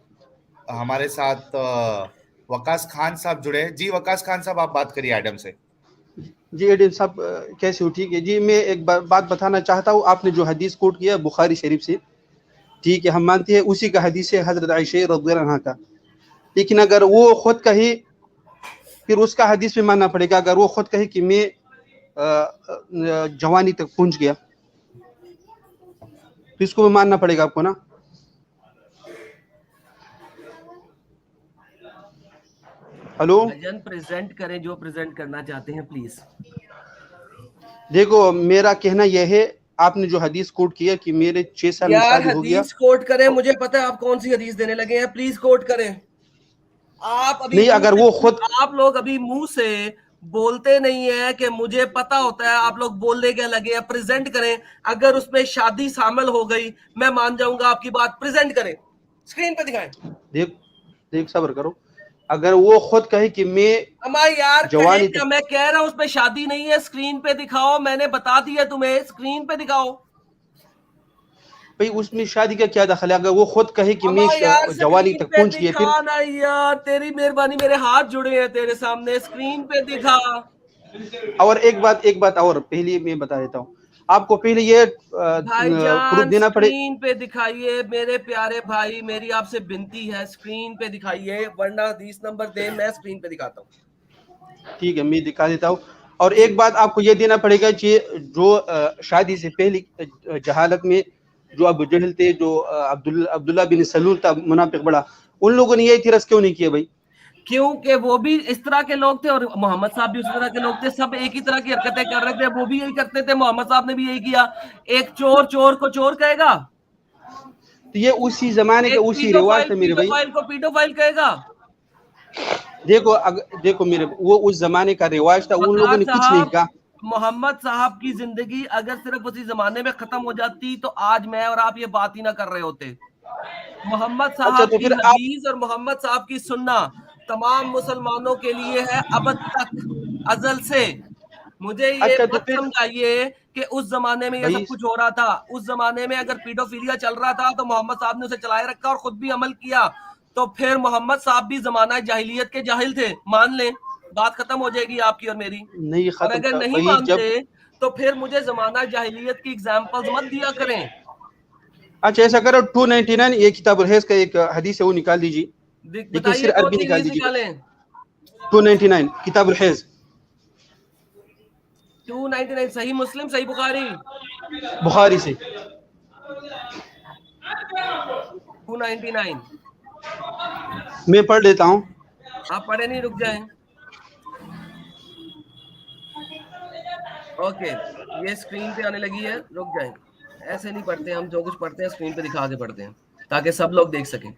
हमारे साथ वकास खान साहब जुड़े हैं। जी वकास खान साहब, आप बात करिए एडम से। जी एडम साहब, कैसे हो? ठीक है जी। मैं एक बात बताना चाहता हूँ। आपने जो हदीस कोट किया बुखारी शरीफ से, ठीक है, हम मानते हैं उसी का हदीस है हजरत आयशा रज़ियल्लाहु अन्हा का। लेकिन अगर वो खुद कहे, फिर उसका हदीस में मानना पड़ेगा। अगर वो खुद कहे कि मैं जवानी तक पहुंच गया, तो इसको भी मानना पड़ेगा आपको ना। हेलो, भजन प्रेजेंट करें जो प्रेजेंट करना चाहते हैं प्लीज। देखो मेरा कहना यह है, आपने जो हदीस कोट किया कि मेरे 6 साल में यार शादी हो गया, हदीस कोट करें, मुझे पता है आप कौन सी हदीस देने लगे हैं, प्लीज कोट करें। आप अभी नहीं, अगर वो खुद, आप लोग अभी मुंह से बोलते नहीं है कि मुझे पता होता है, आप लोग बोलने के लगे हैं। प्रेजेंट करें, अगर उसमें शादी शामिल हो गई मैं मान जाऊंगा आपकी बात। प्रेजेंट करें, स्क्रीन पे दिखाएं। देख सब्र करो। अगर वो खुद कहे कि मैं हमारे यार जवानी क्या, तक, मैं कह रहा हूं उसमें शादी नहीं है, स्क्रीन पे दिखाओ। मैंने बता दिया तुम्हें, स्क्रीन पे दिखाओ। भाई उसमें शादी का क्या दखल है? अगर वो खुद कहे कि मैं यार जवानी स्क्रीन तक पे पहुंच गया, दिखा फिर ना यार, तेरी मेहरबानी, मेरे हाथ जुड़े हैं तेरे सामने, स्क्रीन पे दिखा। और एक बात और पहले मैं बता देता हूँ। आपको पहले ये प्रूफ भाईजान देना पड़े। स्क्रीन पे दिखाइए मेरे प्यारे भाई, मेरी आपसे विनती है स्क्रीन पे दिखाइए, वरना हदीस नंबर दे, मैं स्क्रीन पे दिखाता हूँ। ठीक है, मैं दिखा देता हूँ। और एक बात आपको ये देना पड़ेगा कि जो शादी से पहले जहालत में जो अबू जहल थे, जो अब्दुल्ला बिन सलूल था मुनाफिक बड़ा, उन लोगों ने ये इतिराज क्यों नहीं किया भाई? क्योंकि वो भी इस तरह के लोग थे और मोहम्मद साहब भी उस तरह के लोग थे, सब एक ही तरह की हरकतें कर रहे थे, वो भी यही करते थे, मोहम्मद साहब ने भी यही किया। एक चोर चोर को चोर कहेगा? तो ये उसी जमाने का उसी रिवाज था मेरे भाई। पीडोफाइल को पीडोफाइल कहेगा? देखो मेरे, वो उस जमाने का रिवाज था, उन लोगों ने कुछ नहीं कहा। मोहम्मद साहब की जिंदगी अगर सिर्फ उसी जमाने में खत्म हो जाती तो आज मैं और आप ये बात ही ना कर रहे होते। मोहम्मद अच्छा, साहब तो की फिर आप हदीस और मोहम्मद साहब की सुन्ना तमाम मुसलमानों के लिए है अब तक, अजल से। मुझे ये अच्छा, तो मत फिर समझाइए कि उस जमाने में ये भाई सब कुछ हो रहा था। उस जमाने में अगर पीडोफिलिया चल रहा था तो मोहम्मद साहब ने उसे चलाए रखा और खुद भी अमल किया, तो फिर मोहम्मद साहब भी जमाना जाहिलियत के जाहिल थे, मान लें, बात खत्म हो जाएगी आपकी और मेरी। नहीं और खत्म अगर नहीं भाई, जब मानते तो फिर मुझे जमाना जाहिलियत की एग्जांपल्स मत दिया करें। अच्छा ऐसा करो, 299 ये किताबुल हैज का एक हदीस है, वो निकाल दीजिए, लेकिन बताइए सिर्फ कौन अरबी सी निकाल हदीस दीजिए। निकालें? 299 किताबुल हैज, 299 सही मुस्लिम, सही बुखारी? बुखारी से 299 मैं पढ़ लेता हूँ। आप पढ़े नहीं, रुक जाएं। ओके, ये स्क्रीन पे आने लगी है, रुक जाएं। ऐसे नहीं पढ़ते हम, जो कुछ पढ़ते हैं स्क्रीन पे दिखा के पढ़ते हैं ताकि सब लोग देख सकें।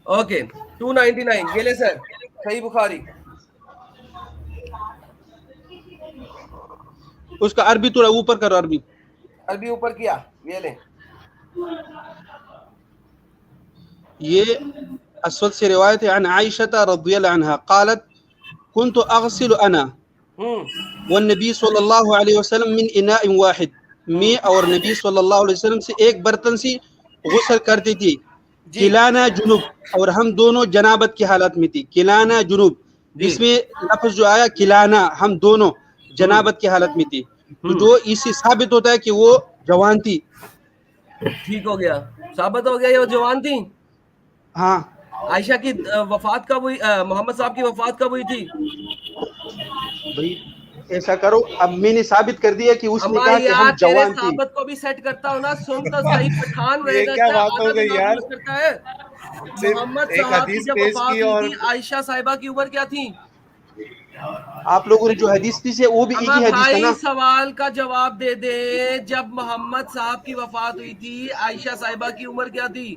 ओके 299 ये ले सर, सही बुखारी। उसका अरबी थोड़ा ऊपर करो, अरबी अरबी ऊपर किया, ये ले। ये अस्वद से रिवायत है, अन आयशा रज़ियल्लाहु अन्हा क़ालत कुन्तु अग़सिलु अना वन्नबी सल्लल्लाहु अलैहि वसल्लम मिन इनाइन वाहिद, मैं और नबी सल्लल्लाहु अलैहि वसल्लम से एक बर्तन से गुस्ल करती थी। किलाना जुनूब, और हम दोनों जनाबत की हालत में थी। किलाना जुनूब, इसमें लफ्ज़ जो आया किलाना, हम दोनों जनाबत की हालत में थी, तो जो इससे साबित होता है कि वो जवान थी। ठीक हो गया, साबित हो गया ये वो जवान थी। हाँ, आयशा की वफात कब हुई, मोहम्मद साहब की वफात कब हुई थी? भाई ऐसा करो, अब मैंने साबित कर दिया कि उसने कहा कि हम तेरे जवान थे। साबित को भी सेट करता हूँ ना, सुन तो सही, पठान ये रहेगा क्या क्या? बात हो आधा गई दिमाग यार? यूज करता है। मोहम्मद एक साहब की हदीस जब पेश वफात की हुई और थी, आयशा साहिबा की उम्र क्या थी? आप लोगों ने जो हदीस दी है वो भी एक ही हदीस था भाई ना। सवाल का जवाब दे दे, जब मोहम्मद साहब की वफात हुई थी आयशा साहिबा की उम्र क्या थी?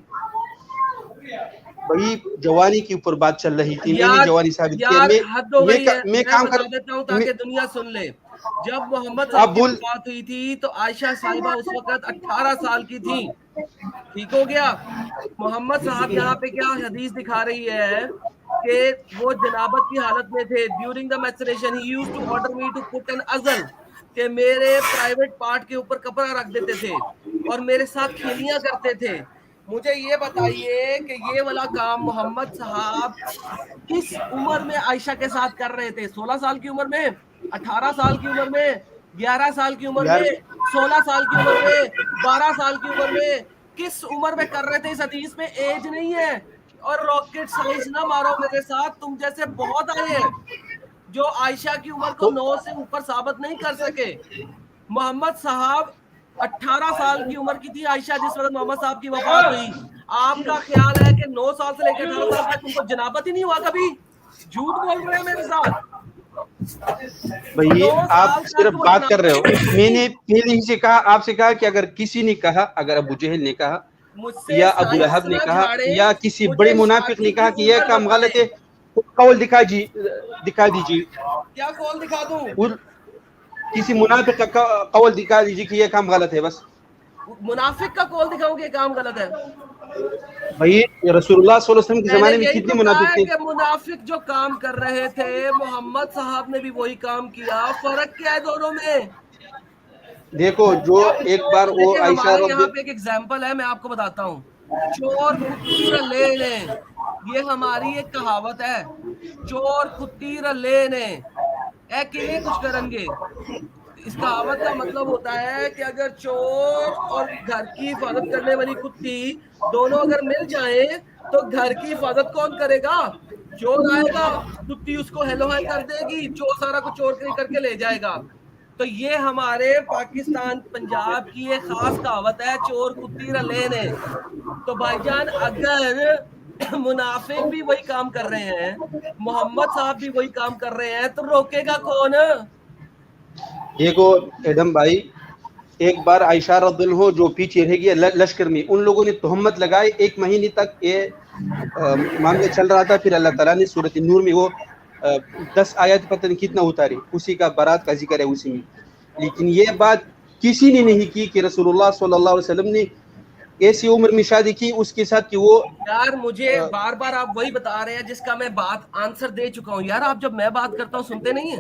भाई जवानी के ऊपर बात चल रही थी, मैंने यार जवानी साबित की। यार हद हो गई है, मैं मैं काम बता कर देता हूँ मैं, ताकि दुनिया सुन ले। जब मोहम्मद आप साहब की बोल वफात हुई थी तो आयशा साहिबा उस वक्त 18 साल की थी। ठीक हो गया? मोहम्मद साहब यहाँ पे क्या हदीस दिखा रही है कि वो जनाबत की हालत में थे। During the mastication he used to order me to put an अजल, कि मेरे प्राइवेट पार्ट के ऊपर कपड़ा रख देते थे और मेरे साथ खेलियां करते थे। मुझे ये बताइए कि ये वाला काम मोहम्मद साहब किस उम्र में आयशा के साथ कर रहे थे? 16 साल की उम्र में, 18 साल की उम्र में, 11 साल की उम्र यार में, 16 साल की उम्र में, 12 साल की उम्र में, किस उम्र में कर रहे थे? इस हदीस में एज नहीं है। और रॉकेट साइंस ना मारो मेरे साथ, तुम जैसे बहुत आए हैं जो आयशा की उम्र को तो 9 से ऊपर साबित नहीं कर सके। मोहम्मद साहब 18 साल की उम्र की थी आयशा जिस वक्त मोहम्मद साहब की वफात हुई। आपका ख्याल है कि 9 साल से लेकर 18 साल तक उनको जनाबत ही नहीं हुआ कभी? झूठ बोल रहे हैं मेरे साथ। भाई 9 आप साल सिर्फ तक वो बात कर रहे हो। जनाबत मैंने पहले ही से कहा, आपसे कहा कि अगर किसी ने कहा, अगर अबू जहल ने कहा मुझसे या अबू साइंस लहब ने ना कहा झाड़े, या किसी बड़े मुझे मुनाफिक ने शादी कहा की कि यह उम्र काम गलत है, बताएं। तो कौल दिखा दीजिए। क्या कौल दिखा दूं? किसी मुनाफिक का कौल दिखा दीजिए कि यह काम गलत है बस। मुनाफिक का कौल दिखाऊं कि काम गलत है? भाई रसूलुल्लाह सल्लल्लाहु अलैहि वसल्लम के मैंने जमाने में यही कितने तो कहा मुनाफिक है थे। कि मुनाफिक जो काम कर रहे थे मोहम्मद साहब ने भी वही काम किया। फर्क क्या है दोनों में? देखो जो एक बार वो देखिए आयशा हमारे यहाँ रज़ी, पे एक एग्जाम्पल है, मैं आपको बताता हूँ। चोर कुत्ती रले ने, ये हमारी एक कहावत है। चोर कुत्ती रले ने ए किवें कुछ करेंगे, इस कहावत का मतलब होता है कि अगर चोर और घर की हिफाजत करने वाली कुत्ती दोनों अगर मिल जाए तो घर की हिफाजत कौन करेगा? चोर आएगा, कुत्ती उसको हेलो हाय कर देगी, चोर सारा कुछ चोर करके ले जाएगा। तो ये हमारे पाकिस्तान पंजाब की एक खास कहावत है, चोर कुत्ती रले ने। तो भाईजान अगर मुनाफिक भी वही काम कर रहे हैं, मोहम्मद साहब भी वही काम कर रहे हैं, तो रोकेगा कौन? देखो एडम भाई, एक बार आयशा रज़ियल्लाहु अन्हा जो पीछे रह गया लश्कर में, उन लोगों ने तोहमत लगाए, 1 महीने तक ये मामला चल रहा था। फिर अल्लाह ताला ने सूरत नूर में वो 10 आयत पता नहीं कितना उतारी, उसी का बारात का जिक्र है उसी में। लेकिन ये बात किसी ने नहीं की कि रसूलुल्लाह सल्लल्लाहु अलैहि वसल्लम ने ऐसी उम्र में शादी की उसके साथ कि वो यार मुझे बार बार आप वही बता रहे हैं जिसका मैं बात आंसर दे चुका हूँ यार। आप जब मैं बात करता हूँ सुनते नहीं है?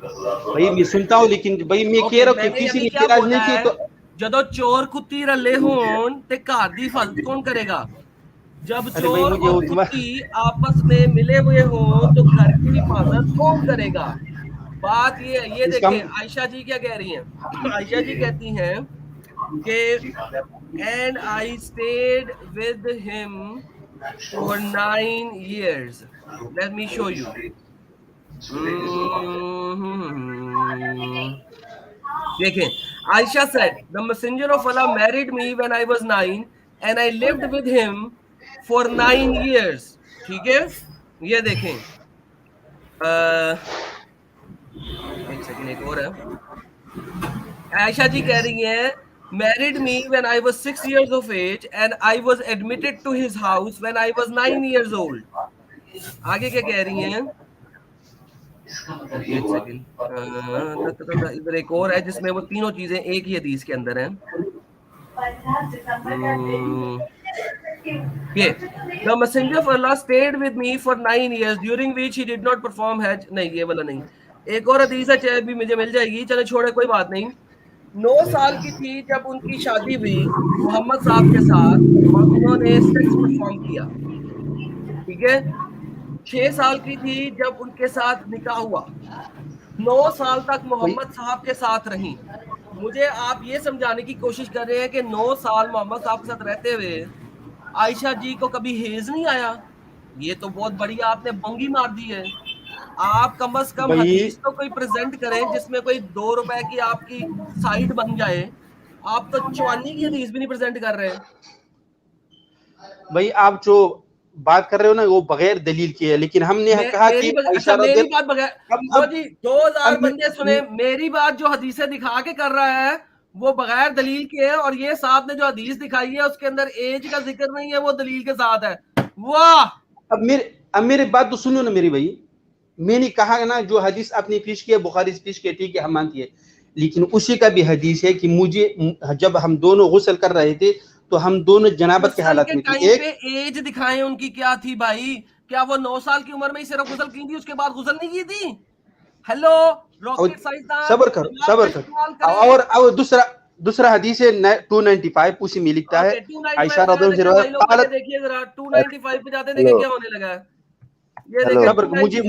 भाई मैं सुनता हूँ, लेकिन भाई मैं कह रहा हूँ कि किसी ने इतराज नहीं की। तो ਜਦੋਂ ਚੋਰ ਕੁੱਤੀ ਰਲੇ ਹੋਣ ਤੇ ਘਰ ਦੀ ਹਿਫाजत कौन करेगा? जब चोर और कुत्ती आपस में मिले हुए हो तो घर की हिफाजत कौन करेगा? बात ये देखिए आयशा जी क्या कह रही हैं। आयशा जी कहती हैं कि and I stayed with him for 9 years. Let me show you. देखें, Aisha said, the messenger of Allah married me when I was 9 and I lived with him for 9 years. ठीक है, ये देखें, एक सेकंड, एक और है। आयशा जी कह रही हैं, married me when I was 6 years of age and I was admitted to his house when I was 9 years old. आगे क्या कह रही हैं? एक सेकंड, इधर एक और है जिसमें वो तीनों चीजें एक ही हदीस के अंदर हैं। ये the messenger of Allah stayed with me for 9 years during which he did not perform hajj. नहीं, ये वाला नहीं, एक और हदीस है, चाहे भी मुझे मिल जाएगी, चलो छोड़े, कोई बात नहीं। 9 साल की थी जब उनकी शादी हुई मोहम्मद साहब के साथ और उन्होंने सेक्स परफॉर्म किया। ठीक है, 6 साल की थी जब उनके साथ निकाह हुआ। 9 साल तक मोहम्मद साहब के साथ रही। मुझे आप ये समझाने की कोशिश कर रहे हैं कि 9 साल मोहम्मद साहब के साथ रहते हुए आयशा जी को कभी हेज नहीं आया? ये तो बहुत बढ़िया आपने बंगी मार दी है। आप कम से कम हदीस तो कोई प्रेजेंट करें जिसमें कोई 2 रुपए की आपकी साइड बन जाए। आप तो चवानी की हदीस भी नहीं प्रेजेंट कर रहे। भाई आप जो बात कर रहे हो ना वो बगैर दलील की है, लेकिन हमने कहा कि अच्छा, मेरी बात बगैर वो जी 2000 बंदे सुने, मेरी बात जो हदीसें दिखा के कर रहा है वो बगैर दलील के है, और ये साहब ने जो हदीस दिखाई है उसके अंदर एज का जिक्र नहीं है, वो दलील के साथ है। वाह! अब मेरी बात तो सुनो ना मेरी भाई, मैंने कहा ना जो हदीस आपने पेश किया बुखारी से पेश किया, ठीक है हम मानती है, लेकिन उसी का भी हदीस है कि मुझे जब हम दोनों गुस्ल कर रहे थे तो हम दोनं जनाबत के हालत में थे। एक एज दिखाएं उनकी क्या थी भाई? क्या वो 9 साल की उम्र में ही सिर्फ गुस्ल की थी, उसके बाद गुस्ल नहीं की थी? हेलो रॉकेट साइंसदान, सबर करो। और दूसरा हदीस है 295, उसी में लिखता है आयशा रज़ियल्लाहु अन्हा, देखिए जरा 295 पे जाते देखिए क्या होने लगा है। ये देखिए मुझे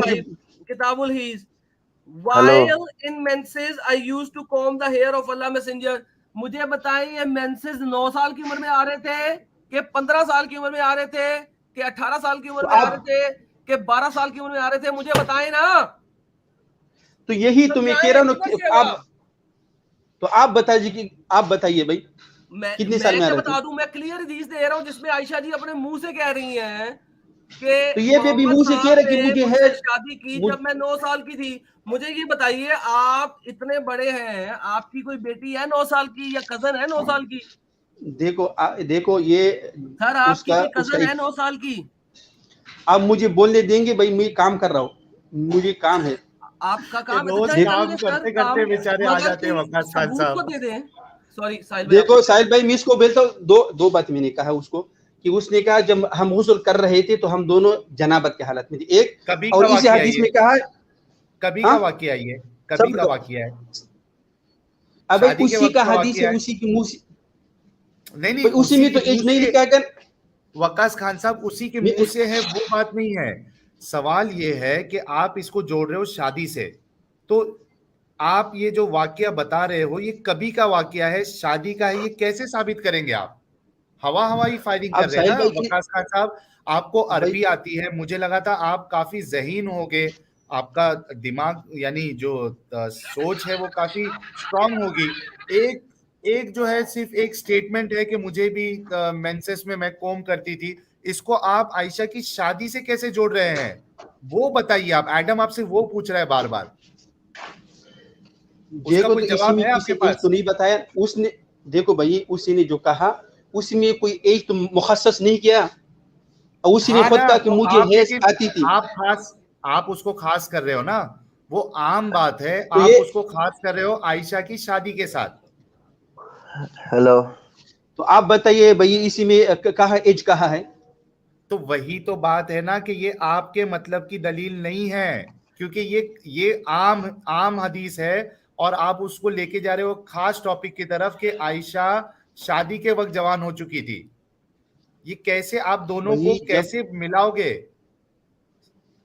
किताबुल his, while in menses I used to comb the hair of Allah messenger। मुझे बताएं ये मेंसेस 9 साल की उम्र में आ रहे थे कि 15 साल की उम्र में आ रहे थे कि 18 साल की उम्र में आ रहे थे कि 12 साल की उम्र में आ रहे थे? मुझे बताएं ना। तो यही तो मैं कह रहा हूं, आप बताइए कि आप बताइए भाई कितने साल में आ रहे थे? बता दूं, मैं क्लियर हदीस दे रहा हूं जिसमें आयशा जी अपने मुंह से कह रही हैं कि तो ये भी मुंह से कह रहे कि मुझे है शादी की जब मैं 9 साल की थी। मुझे ये बताइए, आप इतने बड़े हैं, आपकी कोई बेटी है 9 साल की या कजन है 9 साल की? देखो ये सर आपकी कोई कजन है 9 साल की? आप मुझे बोलने देंगे भाई, मैं काम कर रहा हूँ, मुझे काम है। आपका काम करते करते बेचारे आ जाते हैं वकास खान साहब को दे दें। सॉरी साहिल भाई, देखो साहिल भाई मैं इसको बोलता हूँ, दो बात मैंने कहा उसको कि उसने कहा जब हम गुस्ल कर रहे थे तो हम दोनों जनाबत की हालत में थे। एक और इसी हदीस में कहा कभी का वाकया ये, कभी का वाकया है। अब उसी का हदीस है, उसी की मुंह से नहीं उसी में तो एज नहीं लिखा कर वकास खान साहब, उसी के मुंह से है, वो बात नहीं है। सवाल ये है कि आप इसको जोड़ रहे हो शादी से, तो आप ये जो वाकया बता रहे हो ये कभी का वाकया है, शादी का है, ये कैसे साबित करेंगे आप? हवाई फायरिंग आप कर रहे हैं साहिल ना भाई की वकास खान साहब। आपको भाई अरबी आती है, मुझे लगा था आप काफी ज़हीन होगे, आपका दिमाग यानी जो सोच है वो काफी स्ट्रांग होगी। एक एक जो है सिर्फ एक स्टेटमेंट है कि मुझे भी मेंसेस में मैं कॉम करती थी, इसको आप आयशा की शादी से कैसे जोड़ रहे हैं? वो बताइए आप। एडम आपसे वो पूछ रहा है बार बार, उसका देखो, कोई तो इसी जवाब में है किसी आपके एक पास? तो नहीं बताया उसने। देखो भाई, उसी ने जो कहा उसमें कोई एक तो मुखस्सस नहीं किया, और उसी ने हाँ खुद ना, कहा कि तो मुझे आप हैज लेकिन आती थी। आप उसको खास कर रहे हो ना, वो आम बात है। तो आप ये उसको खास कर रहे हो आयशा की शादी के साथ। हेलो। तो आप बताइए भाई, इसी में कहा एज कहा है। तो वही तो बात है ना कि ये आपके मतलब की दलील नहीं है, क्योंकि ये आम आम हदीस है, और आप उसको लेके जा रहे हो खास टॉपिक की तरफ कि आयशा शादी के वक्त जवान हो चुकी थी। ये कैसे आप दोनों को भाई जब कैसे मिलाओगे?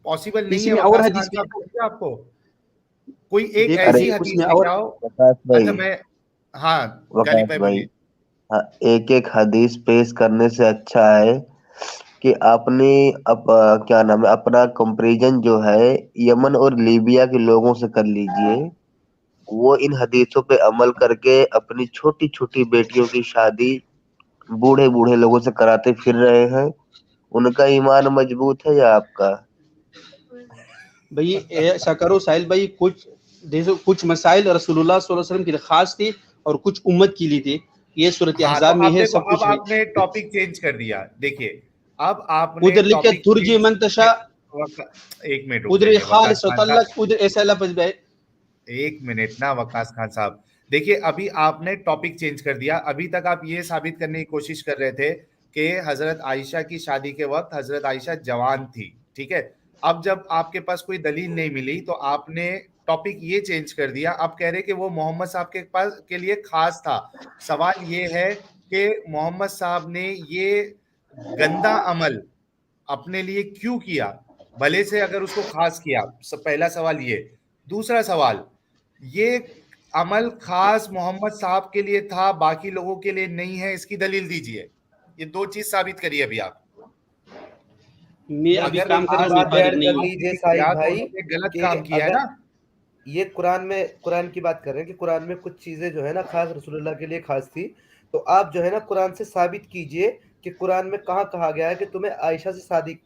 पॉसिबल नहीं इसी है में और वकास खान हदीस में, साहब, समझे आपको? कोई एक देखो अरे ऐसी भाई हदीस उसमें लेके और आओ। वकास अच्छा, भाई, मैं, हाँ, गालिब वकास भाई भाई, बोलिए। हाँ, एक एक हदीस पेश करने से अच्छा है कि आपने क्या नाम है, अपना कंपैरिजन जो है यमन और लीबिया के लोगों से कर लीजिए। वो इन हदीसों पे अमल करके अपनी छोटी छोटी बेटियों की शादी बूढ़े बूढ़े लोगों से कराते फिर रहे हैं। उनका ईमान मजबूत है या आपका? भाई ऐसा करो साहिल भाई, कुछ देखो, कुछ मसाइल रसूलुल्लाह सल्लल्लाहु अलैहि वसल्लम के लिए खास थे और कुछ उम्मत के लिए थे। ये सूरत हाँ, तो अहज़ाब में अब है, देखो, सब अब कुछ है। आपने टॉपिक चेंज कर दिया। देखिए, अब आपने उधर लिखे टॉपिक तुर्जी चेंज। मंतशा, एक मिनट रुक उधर जाइए वकास खालिस खान साहब, तल्लक, उधर ऐसा लफ्ज भाई। एक मिनट ना वकास खान साहब। देखिए, अभी आपने टॉपिक चेंज कर दिया। अभी तक आप ये साबित करने की कोशिश कर रहे थे कि हजरत आयशा की शादी के वक्त हजरत आयशा जवान थी, ठीक है। अब जब आपके पास कोई दलील नहीं मिली तो आपने टॉपिक ये चेंज कर दिया। आप कह रहे कि वो मोहम्मद साहब के पास के लिए खास था। सवाल ये है कि मोहम्मद साहब ने ये गंदा अमल अपने लिए क्यों किया, भले से अगर उसको खास किया। पहला सवाल ये। दूसरा सवाल, ये अमल खास मोहम्मद साहब के लिए था, बाकी लोगों के लिए नहीं है, इसकी दलील दीजिए। ये दो चीज साबित करिए अभी आप। मैं अभी अगर काम कर रहा आप हूँ, मैं खास क्लियर फारिग मोहम्मद नहीं कर हूँ। साहब के लीजिए लिए साहिल किया तो भाई उन्होंने गलत कि काम किया है अगर ना। ये कुरान की बात कर रहे हैं कि कुरान में कुछ चीजें जो है ना खास रसूलुल्लाह के लिए खास थी, तो आप जो है ना कुरान से साबित कीजिए कि कुरान में कहाँ कहा गया है कि तुम्हें आयशा से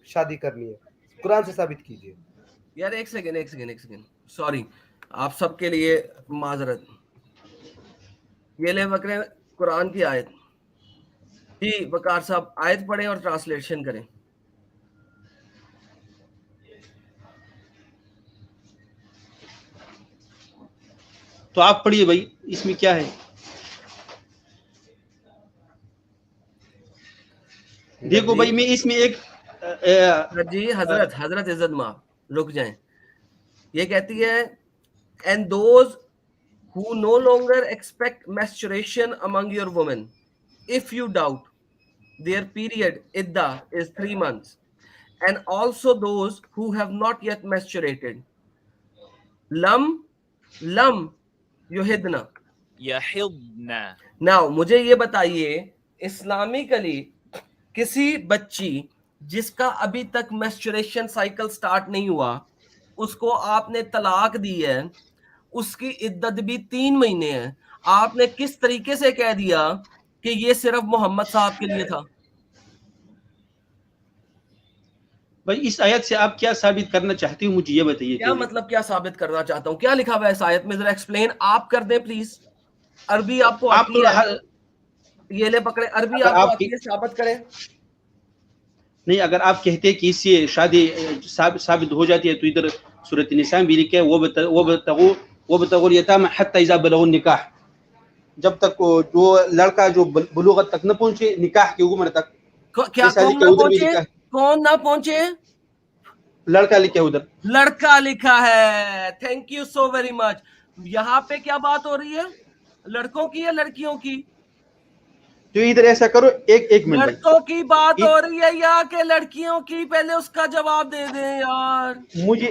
शादी करनी है। कुरान से साबित कीजिए। यार एक सेकेंड, सॉरी, आप सबके लिए माजरत। ये ले बकरे कुरान की आयत। जी वकार साहब, आयत पढ़ें और ट्रांसलेशन करें। तो आप पढ़िए भाई, इसमें क्या है। देखो भाई, मैं इसमें एक जी हजरत इज्जत माँ, रुक जाएं। ये कहती है, and those who no longer expect menstruation among your women, if you doubt, their period idda is 3 months, and also those who have not yet menstruated, lam yuhidna. यहिदना। Now मुझे ये बताइए, इस्लामिकली किसी बच्ची जिसका अभी तक मेंस्ट्रुएशन साइकिल स्टार्ट नहीं हुआ, उसको आपने तलाक दी है, उसकी इद्दत भी 3 महीने है, आपने किस तरीके से कह दिया कि ये सिर्फ मोहम्मद साहब के लिए था? भाई, इस आयत से आप क्या साबित करना चाहते हो, मुझे ये बताइए क्या पहले। मतलब क्या साबित करना चाहता हूं? क्या लिखा हुआ है इस आयत में? जरा एक्सप्लेन आप कर दें प्लीज। अरबी आपको आप आती तो है? ये ले पकड़े, अरबी अगर आपको आप आती है, साबित करें। नहीं, अगर आप कहते हैं कि इससे शादी साबित हो जाती है, तो इधर सूरत निसा भी लिखा है, वो बताओ यतामा हत्ता इज़ा बलगु निकाह, जब तक जो लड़का जो बुलूगत तक न पहुंचे, निकाह की उम्र तक। क्या ऐसा कौन लिखा ना है, उधर भी पहुंचे? लिखा है, कौन ना पहुंचे? लड़का लिखा है उधर। लड़का लिखा है। Thank you so very much. यहाँ पे क्या बात हो रही है, लड़कों की या लड़कियों की? तो इधर ऐसा करो, एक मिनट भाई, लड़कों की बात हो रही है या कि लड़कियों की? पहले उसका जवाब दे दें यार। मुझे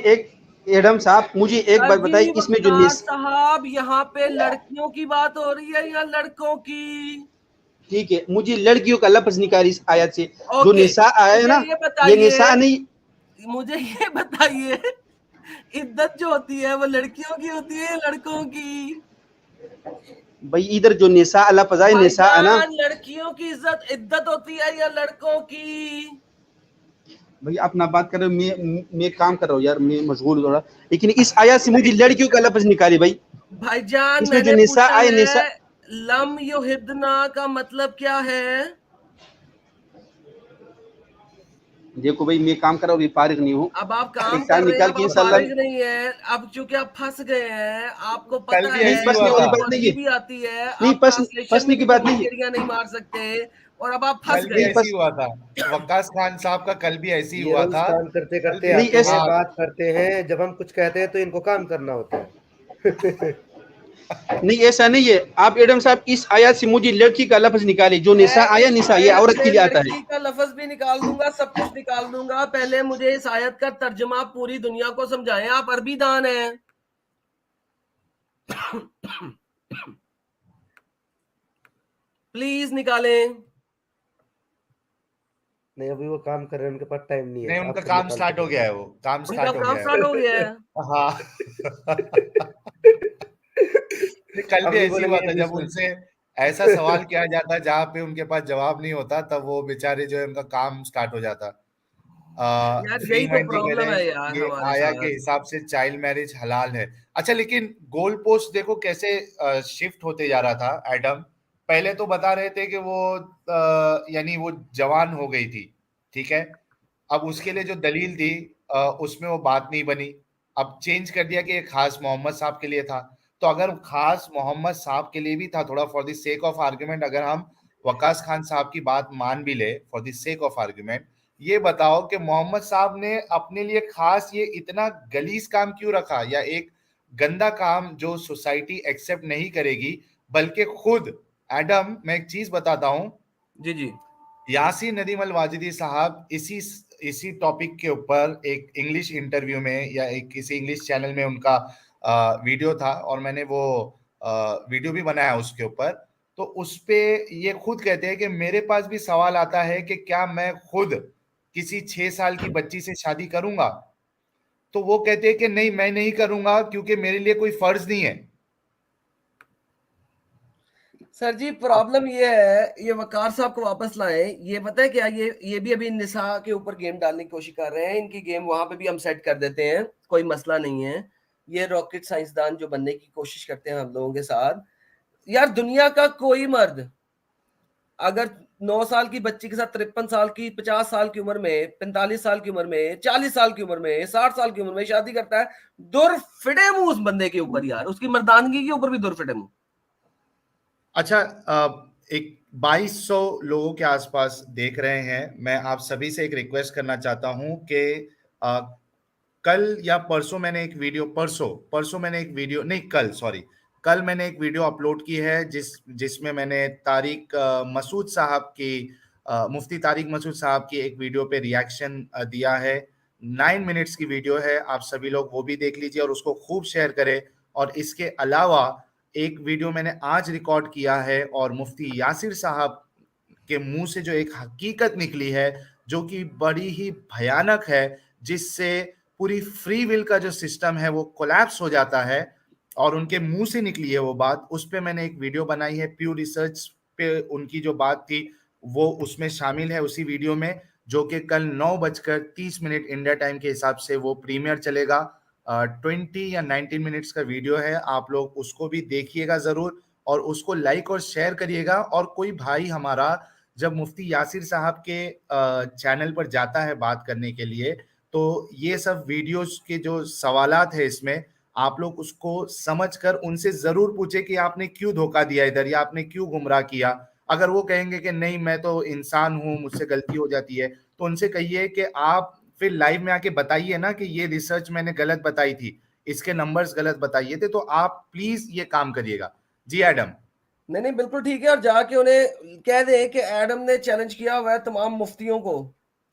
एडम साहब मुझे एक बात बताइए, इसमें जो वकार साहब यहाँ पे लड़कियों की बात हो रही है या लड़कों की? ठीक है, मुझे लड़कियों का लफ्ज निकाली इस आयत से। जो ओके, निसा आया है मुझे ना, ये ये बताइए, निसा नहीं, मुझे ये बताइए, इद्दत जो होती है वो लड़कियों की होती है या लड़कों की? भाई इधर जो निसा लफ्ज है, निसा है ना भाईजान, लड़कियों की इद्दत होती है या लड़कों की? भाई, आप ना बात कर रहे हो, मैं काम कर रहा हूँ यार, मैं मशगूल हूँ थोड़ा। लेकिन इस आयत से मुझे लड़कियों का लफ्ज निकाली भाई। भाईजान इसमें जो मैंने निसा पूछा आए, है निसा लम युहिद्ना का मतलब क्या है? देखो भाई, मैं काम कर रहा हूँ, अभी फारिग नहीं हूँ। अब आप काम एक कर टाइम रहे हैं, निकाल अब के आप इंशाल्लाह। फारिग नहीं है, अब चूंकि आप फंस गए हैं, आपको कल पता भी है नहीं, ऐसी फंसने हुआ वाली था, बात नहीं अरबी है, भी आती है, नहीं आप ट्रांसलेशन फंसने में की भी बात कभी नहीं है, टिप्पणियां नहीं मार सकते, और अब आप फंस कल भी गए। नहीं ऐसी फंस हुआ था। वक्कास खान साहब का कल भी ऐसी ये हुआ रोज था। काम करते कल करते भी नहीं आते हैं, ऐसा, हाँ बात करते हैं, जब हम कुछ कहते हैं तो इनको काम करना होता है। नहीं ऐसा नहीं है। आप एडम साहब इस आयत से मुझे लड़की का लफ्ज निकाले, जो मैं निसा आया, इस निसा ये आयत औरत से के लिए आता है। लड़की का लफ्ज भी निकाल दूंगा, सब कुछ निकाल दूंगा, पहले मुझे इस आयत का तर्जुमा पूरी दुनिया को समझाएं। आप अरबी दान हैं। प्लीज निकालें। नहीं, अभी वो काम कर रहे हैं, उनके पास टाइम नहीं है, नहीं, आप उनका फिर काम निकाल के स्टार्ट हो दे गया है, वो काम उनका स्टार्ट हो काम गया है। स्टार्ट हो गया है। हाँ। नहीं, कल भी अब नहीं ऐसी हुआ बोलेंगे था, ये जब दूसरे। उनसे ऐसा सवाल किया जाता जहाँ पे उनके पास जवाब नहीं होता, तब वो बेचारे जो है उनका काम स्टार्ट हो जाता। यार फ्री यही तो माइंड जो प्रॉब्लम मैंने है यार ये हमारे आया के साथ। हिसाब से चाइल्ड मैरिज हलाल है। अच्छा, लेकिन गोल पोस्ट देखो कैसे शिफ्ट होते जा रहा था एडम। पहले तो बता रहे थे कि वो यानी वो जवान हो गई थी, ठीक है। अब उसके लिए जो दलील थी उसमें वो बात नहीं बनी। अब चेंज कर दिया कि ये खास मोहम्मद साहब के लिए था। तो अगर खास मोहम्मद साहब के लिए भी था, थोड़ा for the sake of argument, अगर हम वकास खान साहब की बात मान भी ले for the sake of argument, ये बताओ कि मोहम्मद साहब ने अपने लिए खास ये इतना गलीज काम क्यों रखा, या एक गंदा काम जो सोसाइटी एक्सेप्ट नहीं करेगी, बल्कि खुद एडम, मैं एक चीज बताता हूं। जी जी। यासीन नदीम अल वाजिदी साहब इसी टॉपिक के ऊपर एक इंग्लिश इंटरव्यू में या एक किसी इंग्लिश चैनल में उनका वीडियो था, और मैंने वो वीडियो भी बनाया उसके ऊपर। तो उस पे ये खुद कहते हैं कि मेरे पास भी सवाल आता है कि क्या मैं खुद किसी 6 साल की बच्ची से शादी करूंगा। तो वो कहते हैं कि नहीं, मैं नहीं करूंगा, क्योंकि मेरे लिए कोई फर्ज नहीं है। सर जी प्रॉब्लम ये है, ये वकार साहब को वापस लाए, ये पता है क्या, ये भी अभी निसा के ऊपर गेम डालने की कोशिश कर रहे हैं। इनकी गेम वहां पे भी हम सेट कर देते हैं, कोई मसला नहीं है। ये रॉकेट साइंसदान जो बनने की कोशिश करते हैं हम लोगों के साथ। यार दुनिया का कोई मर्द अगर 9 साल की बच्ची के साथ 53 साल की, 50 साल की उम्र में, 45 साल की उम्र में, 40 साल की उम्र में, 60 साल की उम्र में शादी करता है, दुर फिटे मुंह उस बंदे के ऊपर यार, उसकी मर्दानगी के ऊपर भी दुर फिटे मुंह। अच्छा, एक 2200 लोगों के आसपास देख रहे हैं। मैं आप सभी से एक रिक्वेस्ट करना चाहता हूं कि कल या परसों मैंने एक वीडियो, परसों मैंने एक वीडियो, नहीं कल, सॉरी, कल मैंने एक वीडियो अपलोड की है जिसमें मैंने तारिक मसूद साहब की, मुफ्ती तारिक मसूद साहब की एक वीडियो पे रिएक्शन दिया है। 9 मिनट्स की वीडियो है, आप सभी लोग वो भी देख लीजिए और उसको खूब शेयर करें। और इसके अलावा एक वीडियो मैंने आज रिकॉर्ड किया है, और मुफ्ती यासिर साहब के मुंह से जो एक हकीकत निकली है, जो कि बड़ी ही भयानक है, जिससे पूरी फ्री विल का जो सिस्टम है वो कोलैप्स हो जाता है, और उनके मुंह से निकली है वो बात। उस पे मैंने एक वीडियो बनाई है, प्यू रिसर्च पे उनकी जो बात थी वो उसमें शामिल है उसी वीडियो में, जो कि कल 9:30 इंडिया टाइम के हिसाब से वो प्रीमियर चलेगा। 20 या 19 मिनट्स का वीडियो है, आप लोग उसको भी देखिएगा जरूर, और उसको लाइक और शेयर करिएगा। और कोई भाई हमारा जब मुफ्ती यासिर साहब के चैनल पर जाता है बात करने के लिए, तो ये सब वीडियोस के जो सवालात है इसमें, आप लोग उसको समझकर उनसे जरूर पूछे कि आपने क्यों धोखा दिया इधर, या आपने क्यों गुमराह किया। अगर वो कहेंगे कि नहीं मैं तो इंसान हूं, मुझसे गलती हो जाती है, तो उनसे कहिए कि आप फिर लाइव में आके बताइए ना कि ये रिसर्च मैंने गलत बताई थी, इसके नंबर्स गलत बताइए थे। तो आप प्लीज ये काम करिएगा। जी एडम। नहीं नहीं बिल्कुल ठीक है, और जाके उन्हें कह दे कि एडम ने चैलेंज किया हुआ है तमाम मुफ्तियों को,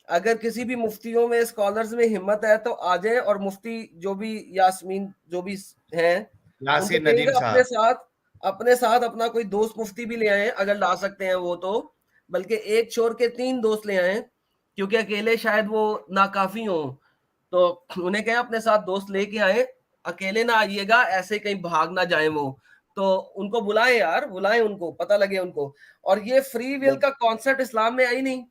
अगर किसी भी मुफ्तियों में स्कॉलर्स में हिम्मत है तो आ जाए, और मुफ्ती जो भी यास्मीन जो भी हैं यासीर उनको नदीम कहिएगा साहब, अपने साथ अपना कोई दोस्त मुफ्ती भी ले आए अगर ला सकते हैं वो, तो बल्कि एक छोड़ के 3 दोस्त ले आए, क्योंकि अकेले शायद वो नाकाफी हो, तो उन्हें कहें अपने साथ दोस्त लेके आए, अकेले ना आइएगा, ऐसे कहीं भाग ना जाए वो, तो उनको बुलाएं यार, बुलाएं उनको, पता लगे उनको। और ये फ्री विल का कॉन्सेप्ट इस्लाम में आई नहीं।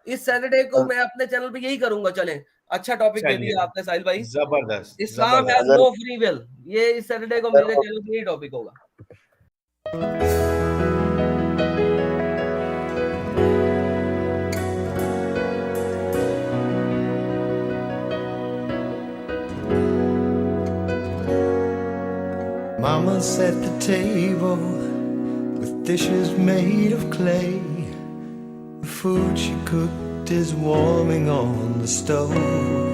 इस सैटरडे को मैं अपने चैनल पे यही करूंगा। चलें, अच्छा टॉपिक दे चलिए दिया आपने साहिल भाई, जबरदस्त इस्लाम हैज जबरदस्त। No free will. ये इस सैटरडे को मेरे चैनल पे यही टॉपिक होगा। Mama set the table with dishes made of clay. The food she cooked is warming on the stove.